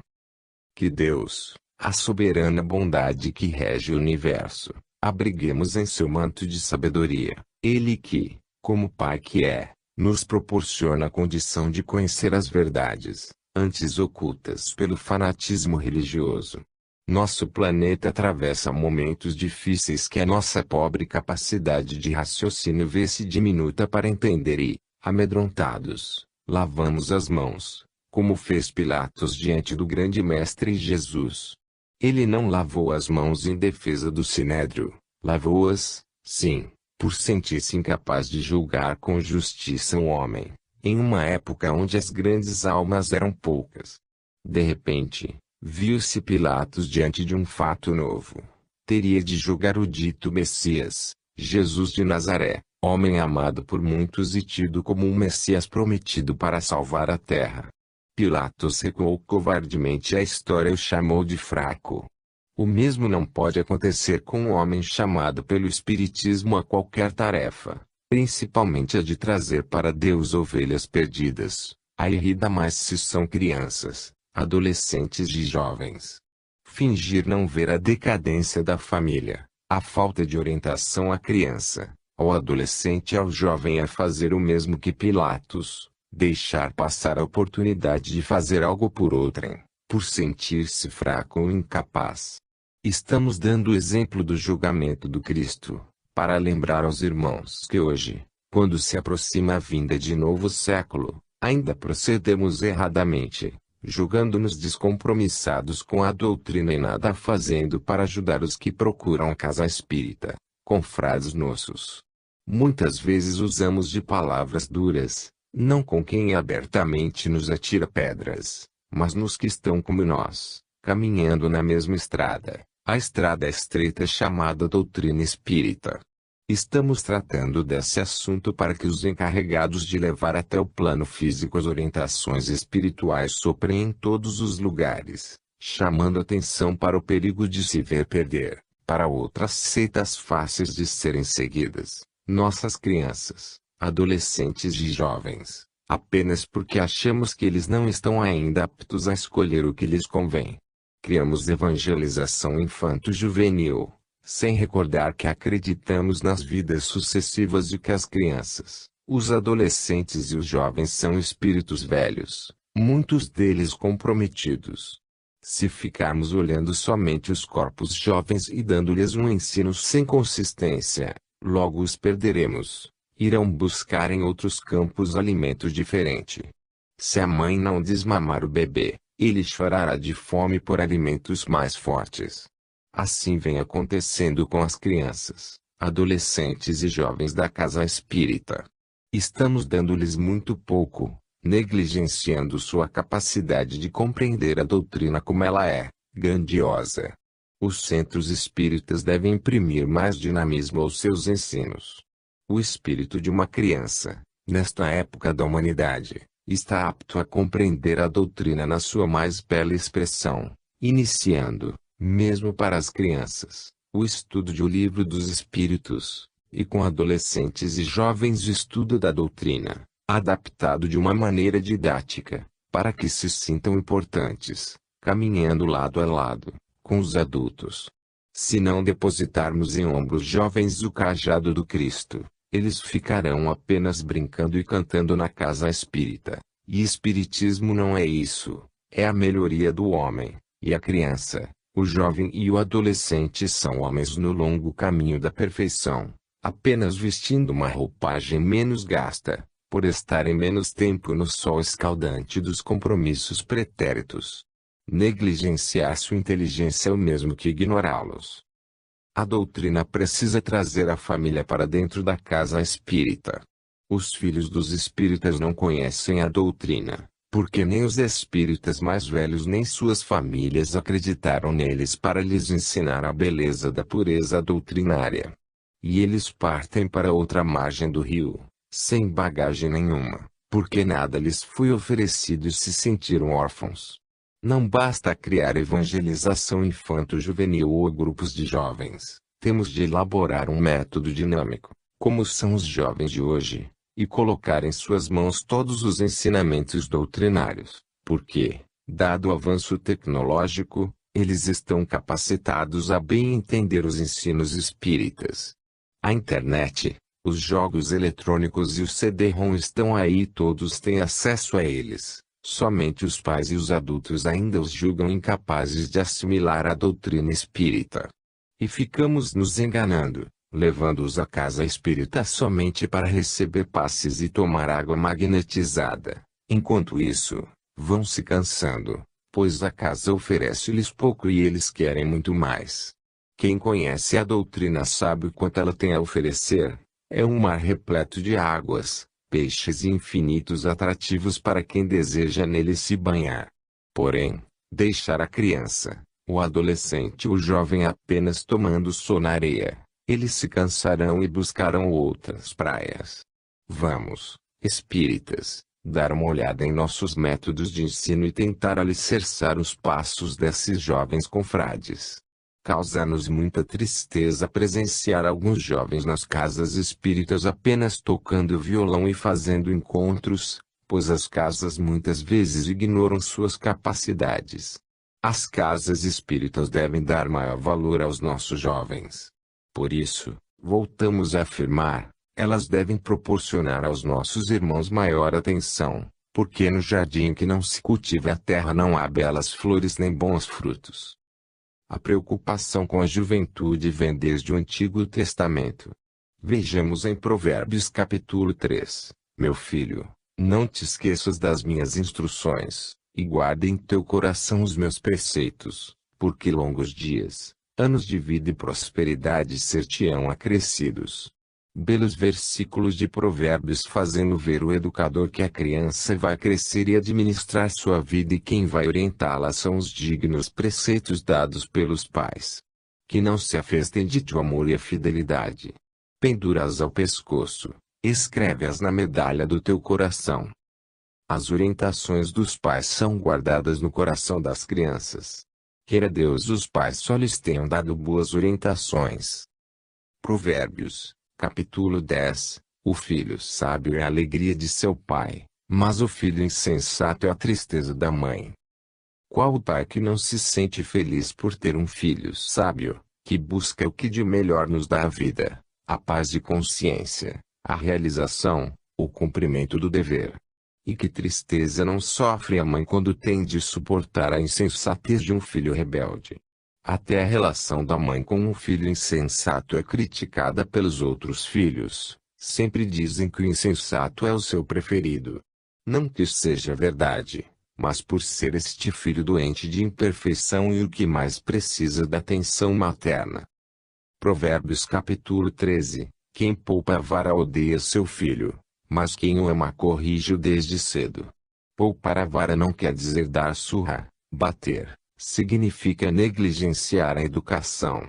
Que Deus, a soberana bondade que rege o universo, abriguemos em seu manto de sabedoria, Ele que, como Pai que é, nos proporciona a condição de conhecer as verdades, antes ocultas pelo fanatismo religioso. Nosso planeta atravessa momentos difíceis que a nossa pobre capacidade de raciocínio vê-se diminuta para entender e, amedrontados, lavamos as mãos, como fez Pilatos diante do grande Mestre Jesus. Ele não lavou as mãos em defesa do Sinédrio, lavou-as, sim, por sentir-se incapaz de julgar com justiça um homem, em uma época onde as grandes almas eram poucas. De repente, viu-se Pilatos diante de um fato novo. Teria de julgar o dito Messias, Jesus de Nazaré, homem amado por muitos e tido como um Messias prometido para salvar a terra. Pilatos recuou covardemente. A história o chamou de fraco. O mesmo não pode acontecer com um homem chamado pelo Espiritismo a qualquer tarefa, principalmente a de trazer para Deus ovelhas perdidas, ainda mais se são crianças, adolescentes e jovens. Fingir não ver a decadência da família, a falta de orientação à criança, ao adolescente e ao jovem é fazer o mesmo que Pilatos, deixar passar a oportunidade de fazer algo por outrem, por sentir-se fraco ou incapaz. Estamos dando o exemplo do julgamento do Cristo, para lembrar aos irmãos que hoje, quando se aproxima a vinda de novo século, ainda procedemos erradamente, julgando-nos descompromissados com a doutrina e nada fazendo para ajudar os que procuram a casa espírita, confrades nossos. Muitas vezes usamos de palavras duras, não com quem abertamente nos atira pedras, mas nos que estão como nós, caminhando na mesma estrada, a estrada estreita chamada doutrina espírita. Estamos tratando desse assunto para que os encarregados de levar até o plano físico as orientações espirituais soprem em todos os lugares, chamando atenção para o perigo de se ver perder, para outras seitas fáceis de serem seguidas, nossas crianças, adolescentes e jovens, apenas porque achamos que eles não estão ainda aptos a escolher o que lhes convém. Criamos evangelização infanto-juvenil, sem recordar que acreditamos nas vidas sucessivas e que as crianças, os adolescentes e os jovens são espíritos velhos, muitos deles comprometidos. Se ficarmos olhando somente os corpos jovens e dando-lhes um ensino sem consistência, logo os perderemos. Irão buscar em outros campos alimento diferente. Se a mãe não desmamar o bebê, ele chorará de fome por alimentos mais fortes. Assim vem acontecendo com as crianças, adolescentes e jovens da casa espírita. Estamos dando-lhes muito pouco, negligenciando sua capacidade de compreender a doutrina como ela é, grandiosa. Os centros espíritas devem imprimir mais dinamismo aos seus ensinos. O espírito de uma criança, nesta época da humanidade, está apto a compreender a doutrina na sua mais bela expressão, iniciando, mesmo para as crianças, o estudo de O Livro dos Espíritos, e com adolescentes e jovens o estudo da doutrina, adaptado de uma maneira didática, para que se sintam importantes, caminhando lado a lado, com os adultos. Se não depositarmos em ombros jovens o cajado do Cristo, eles ficarão apenas brincando e cantando na casa espírita. E espiritismo não é isso, é a melhoria do homem, e a criança, o jovem e o adolescente são homens no longo caminho da perfeição, apenas vestindo uma roupagem menos gasta, por estarem menos tempo no sol escaldante dos compromissos pretéritos. Negligenciar sua inteligência é o mesmo que ignorá-los. A doutrina precisa trazer a família para dentro da casa espírita. Os filhos dos espíritas não conhecem a doutrina, porque nem os espíritas mais velhos nem suas famílias acreditaram neles para lhes ensinar a beleza da pureza doutrinária. E eles partem para outra margem do rio, sem bagagem nenhuma, porque nada lhes foi oferecido e se sentiram órfãos. Não basta criar evangelização infanto-juvenil ou grupos de jovens, temos de elaborar um método dinâmico, como são os jovens de hoje, e colocar em suas mãos todos os ensinamentos doutrinários, porque, dado o avanço tecnológico, eles estão capacitados a bem entender os ensinos espíritas. A internet, os jogos eletrônicos e o CD-ROM estão aí e todos têm acesso a eles. Somente os pais e os adultos ainda os julgam incapazes de assimilar a doutrina espírita. E ficamos nos enganando, levando-os à casa espírita somente para receber passes e tomar água magnetizada. Enquanto isso, vão se cansando, pois a casa oferece-lhes pouco e eles querem muito mais. Quem conhece a doutrina sabe o quanto ela tem a oferecer. É um mar repleto de águas, peixes e infinitos atrativos para quem deseja nele se banhar. Porém, deixar a criança, o adolescente ou o jovem apenas tomando sol na areia, eles se cansarão e buscarão outras praias. Vamos, espíritas, dar uma olhada em nossos métodos de ensino e tentar alicerçar os passos desses jovens confrades. Causa-nos muita tristeza presenciar alguns jovens nas casas espíritas apenas tocando violão e fazendo encontros, pois as casas muitas vezes ignoram suas capacidades. As casas espíritas devem dar maior valor aos nossos jovens. Por isso, voltamos a afirmar, elas devem proporcionar aos nossos irmãos maior atenção, porque no jardim que não se cultiva a terra não há belas flores nem bons frutos. A preocupação com a juventude vem desde o Antigo Testamento. Vejamos em Provérbios capítulo 3, meu filho, não te esqueças das minhas instruções, e guarda em teu coração os meus preceitos, porque longos dias, anos de vida e prosperidade ser-te-ão acrescidos. Belos versículos de Provérbios fazendo ver o educador que a criança vai crescer e administrar sua vida e quem vai orientá-la são os dignos preceitos dados pelos pais. Que não se afastem de teu amor e a fidelidade. Pendura-as ao pescoço, escreve-as na medalha do teu coração. As orientações dos pais são guardadas no coração das crianças. Queira Deus os pais só lhes tenham dado boas orientações. Provérbios, capítulo 10. O filho sábio é a alegria de seu pai, mas o filho insensato é a tristeza da mãe. Qual o pai que não se sente feliz por ter um filho sábio, que busca o que de melhor nos dá a vida, a paz de consciência, a realização, o cumprimento do dever? E que tristeza não sofre a mãe quando tem de suportar a insensatez de um filho rebelde. Até a relação da mãe com um filho insensato é criticada pelos outros filhos. Sempre dizem que o insensato é o seu preferido. Não que isso seja verdade, mas por ser este filho doente de imperfeição e o que mais precisa da atenção materna. Provérbios capítulo 13. Quem poupa a vara odeia seu filho, mas quem o ama corrige-o desde cedo. Poupar a vara não quer dizer dar surra, bater. Significa negligenciar a educação.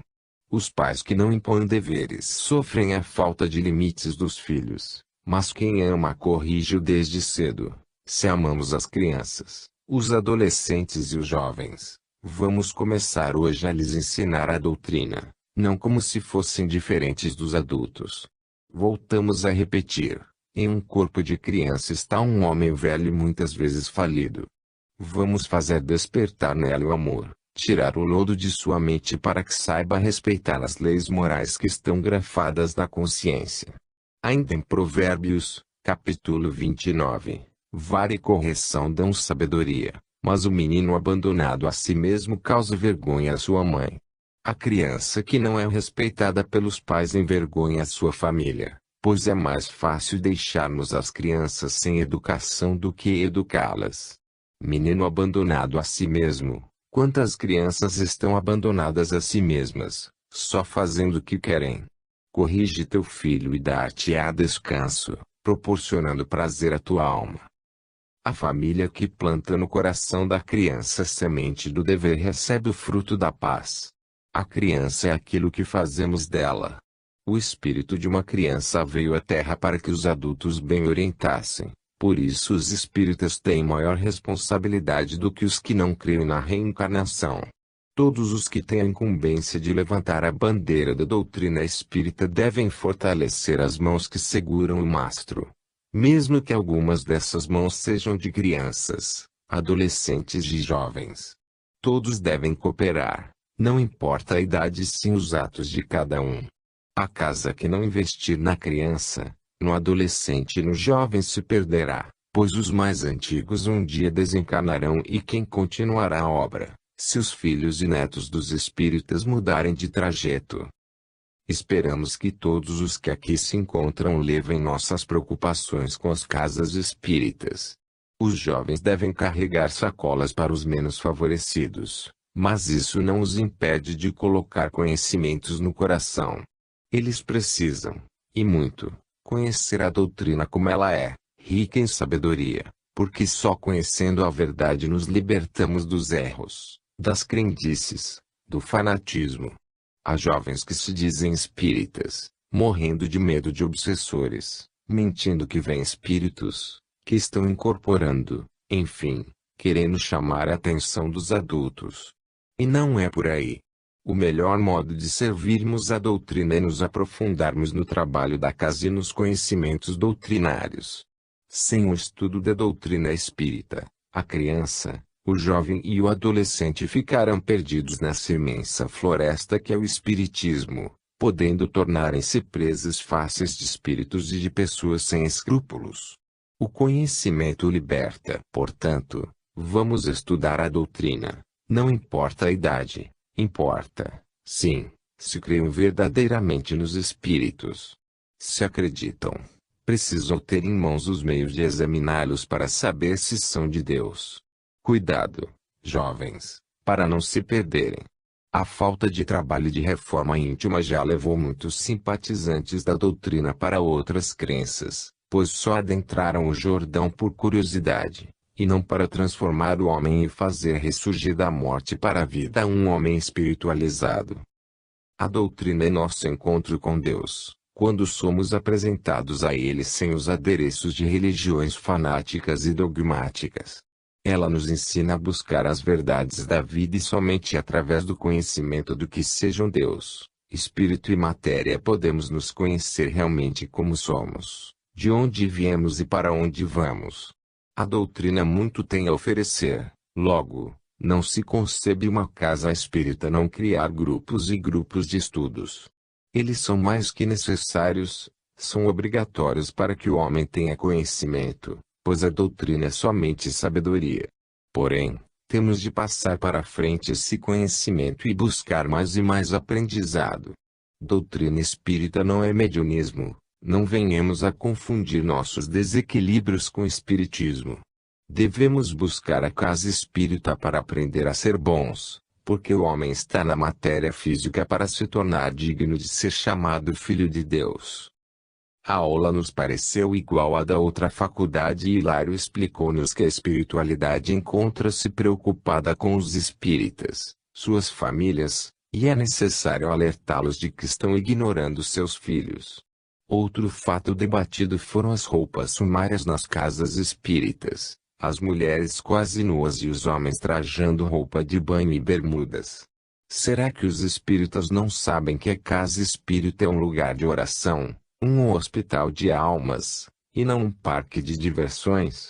Os pais que não impõem deveres sofrem a falta de limites dos filhos, mas quem ama corrige-o desde cedo. Se amamos as crianças, os adolescentes e os jovens, vamos começar hoje a lhes ensinar a doutrina, não como se fossem diferentes dos adultos. Voltamos a repetir: em um corpo de criança está um homem velho e muitas vezes falido. Vamos fazer despertar nela o amor, tirar o lodo de sua mente para que saiba respeitar as leis morais que estão grafadas na consciência. Ainda em Provérbios, capítulo 29, vara e correção dão sabedoria, mas o menino abandonado a si mesmo causa vergonha à sua mãe. A criança que não é respeitada pelos pais envergonha a sua família, pois é mais fácil deixarmos as crianças sem educação do que educá-las. Menino abandonado a si mesmo. Quantas crianças estão abandonadas a si mesmas, só fazendo o que querem? Corrige teu filho e dar-te-á descanso, proporcionando prazer à tua alma. A família que planta no coração da criança a semente do dever recebe o fruto da paz. A criança é aquilo que fazemos dela. O espírito de uma criança veio à terra para que os adultos bem orientassem. Por isso os espíritas têm maior responsabilidade do que os que não creem na reencarnação. Todos os que têm a incumbência de levantar a bandeira da doutrina espírita devem fortalecer as mãos que seguram o mastro. Mesmo que algumas dessas mãos sejam de crianças, adolescentes e jovens. Todos devem cooperar, não importa a idade sim os atos de cada um. A casa que não investir na criança, no adolescente e no jovem se perderá, pois os mais antigos um dia desencarnarão e quem continuará a obra, se os filhos e netos dos espíritas mudarem de trajeto. Esperamos que todos os que aqui se encontram levem nossas preocupações com as casas espíritas. Os jovens devem carregar sacolas para os menos favorecidos, mas isso não os impede de colocar conhecimentos no coração. Eles precisam, e muito, conhecer a doutrina como ela é, rica em sabedoria, porque só conhecendo a verdade nos libertamos dos erros, das crendices, do fanatismo. Há jovens que se dizem espíritas, morrendo de medo de obsessores, mentindo que vêm espíritos, que estão incorporando, enfim, querendo chamar a atenção dos adultos. E não é por aí. O melhor modo de servirmos a doutrina é nos aprofundarmos no trabalho da casa e nos conhecimentos doutrinários. Sem o estudo da doutrina espírita, a criança, o jovem e o adolescente ficarão perdidos nessa imensa floresta que é o espiritismo, podendo tornarem-se presas fáceis de espíritos e de pessoas sem escrúpulos. O conhecimento liberta. Portanto, vamos estudar a doutrina, não importa a idade. Importa, sim, se creiam verdadeiramente nos espíritos. Se acreditam, precisam ter em mãos os meios de examiná-los para saber se são de Deus. Cuidado, jovens, para não se perderem. A falta de trabalho de reforma íntima já levou muitos simpatizantes da doutrina para outras crenças, pois só adentraram o Jordão por curiosidade, e não para transformar o homem e fazer ressurgir da morte para a vida um homem espiritualizado. A doutrina é nosso encontro com Deus, quando somos apresentados a Ele sem os adereços de religiões fanáticas e dogmáticas. Ela nos ensina a buscar as verdades da vida e somente através do conhecimento do que sejam Deus, Espírito e matéria podemos nos conhecer realmente como somos, de onde viemos e para onde vamos. A doutrina muito tem a oferecer, logo, não se concebe uma casa espírita não criar grupos e grupos de estudos. Eles são mais que necessários, são obrigatórios para que o homem tenha conhecimento, pois a doutrina é somente sabedoria. Porém, temos de passar para frente esse conhecimento e buscar mais e mais aprendizado. Doutrina espírita não é mediunismo, não venhamos a confundir nossos desequilíbrios com espiritismo. Devemos buscar a casa espírita para aprender a ser bons, porque o homem está na matéria física para se tornar digno de ser chamado filho de Deus. A aula nos pareceu igual à da outra faculdade e Hilário explicou-nos que a espiritualidade encontra-se preocupada com os espíritas, suas famílias, e é necessário alertá-los de que estão ignorando seus filhos. Outro fato debatido foram as roupas sumárias nas casas espíritas, as mulheres quase nuas e os homens trajando roupa de banho e bermudas. Será que os espíritas não sabem que a casa espírita é um lugar de oração, um hospital de almas, e não um parque de diversões?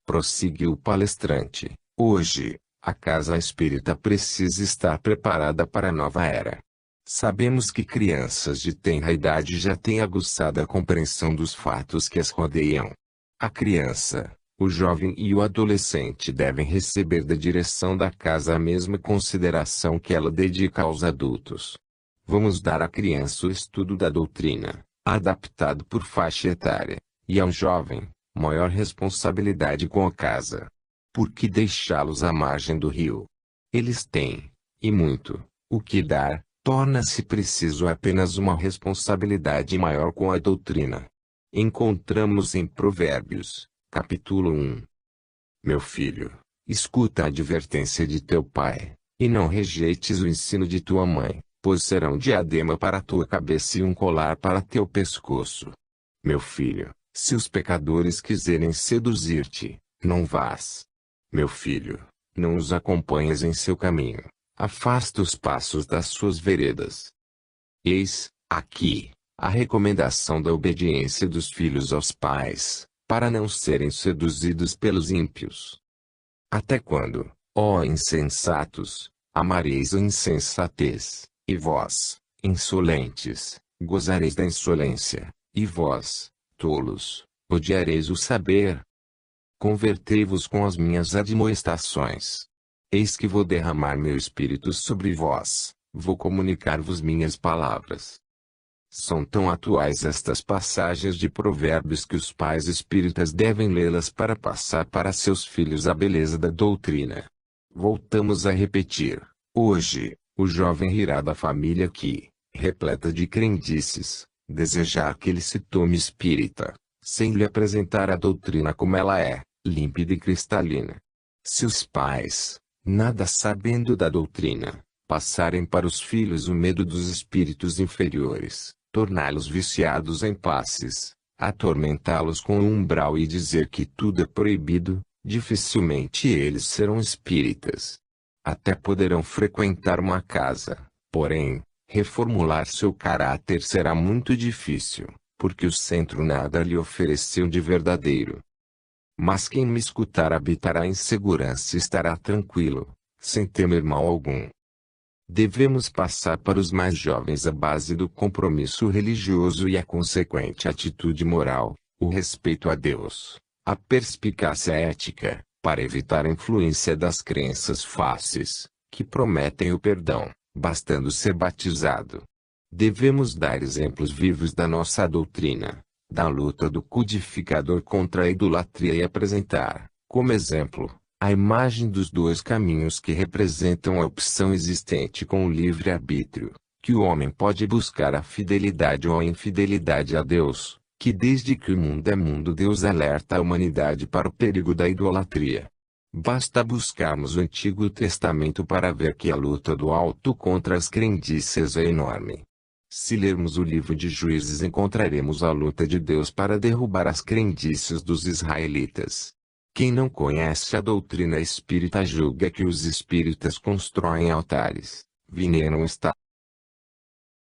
Prosseguiu o palestrante. Hoje, a casa espírita precisa estar preparada para a nova era. Sabemos que crianças de tenra idade já têm aguçada a compreensão dos fatos que as rodeiam. A criança, o jovem e o adolescente devem receber da direção da casa a mesma consideração que ela dedica aos adultos. Vamos dar à criança o estudo da doutrina, adaptado por faixa etária, e ao jovem, maior responsabilidade com a casa. Por que deixá-los à margem do rio? Eles têm, e muito, o que dar, torna-se preciso apenas uma responsabilidade maior com a doutrina. Encontramos em Provérbios, capítulo 1. Meu filho, escuta a advertência de teu pai, e não rejeites o ensino de tua mãe, pois serão diadema para tua cabeça e um colar para teu pescoço. Meu filho, se os pecadores quiserem seduzir-te, não vás. Meu filho, não os acompanhes em seu caminho, afasta os passos das suas veredas. Eis, aqui, a recomendação da obediência dos filhos aos pais, para não serem seduzidos pelos ímpios. Até quando, ó insensatos, amareis a insensatez, e vós, insolentes, gozareis da insolência, e vós, tolos, odiareis o saber? Convertei-vos com as minhas admoestações. Eis que vou derramar meu espírito sobre vós, vou comunicar-vos minhas palavras. São tão atuais estas passagens de Provérbios que os pais espíritas devem lê-las para passar para seus filhos a beleza da doutrina. Voltamos a repetir, hoje, o jovem rirá da família que, repleta de crendices, desejar que ele se tome espírita, sem lhe apresentar a doutrina como ela é, límpida e cristalina. Se os pais, nada sabendo da doutrina, passarem para os filhos o medo dos espíritos inferiores, torná-los viciados em passes, atormentá-los com o umbral e dizer que tudo é proibido, dificilmente eles serão espíritas. Até poderão frequentar uma casa, porém, reformular seu caráter será muito difícil, porque o centro nada lhe ofereceu de verdadeiro. Mas quem me escutar habitará em segurança e estará tranquilo, sem temer mal algum. Devemos passar para os mais jovens a base do compromisso religioso e a consequente atitude moral, o respeito a Deus, a perspicácia ética, para evitar a influência das crenças fáceis, que prometem o perdão, bastando ser batizado. Devemos dar exemplos vivos da nossa doutrina, da luta do codificador contra a idolatria e apresentar, como exemplo, A imagem dos dois caminhos que representam a opção existente com o livre-arbítrio, que o homem pode buscar a fidelidade ou a infidelidade a Deus, que desde que o mundo é mundo Deus alerta a humanidade para o perigo da idolatria. Basta buscarmos o Antigo Testamento para ver que a luta do alto contra as crendices é enorme. Se lermos o livro de Juízes encontraremos a luta de Deus para derrubar as crendices dos israelitas. Quem não conhece a doutrina espírita julga que os espíritas constroem altares, veneram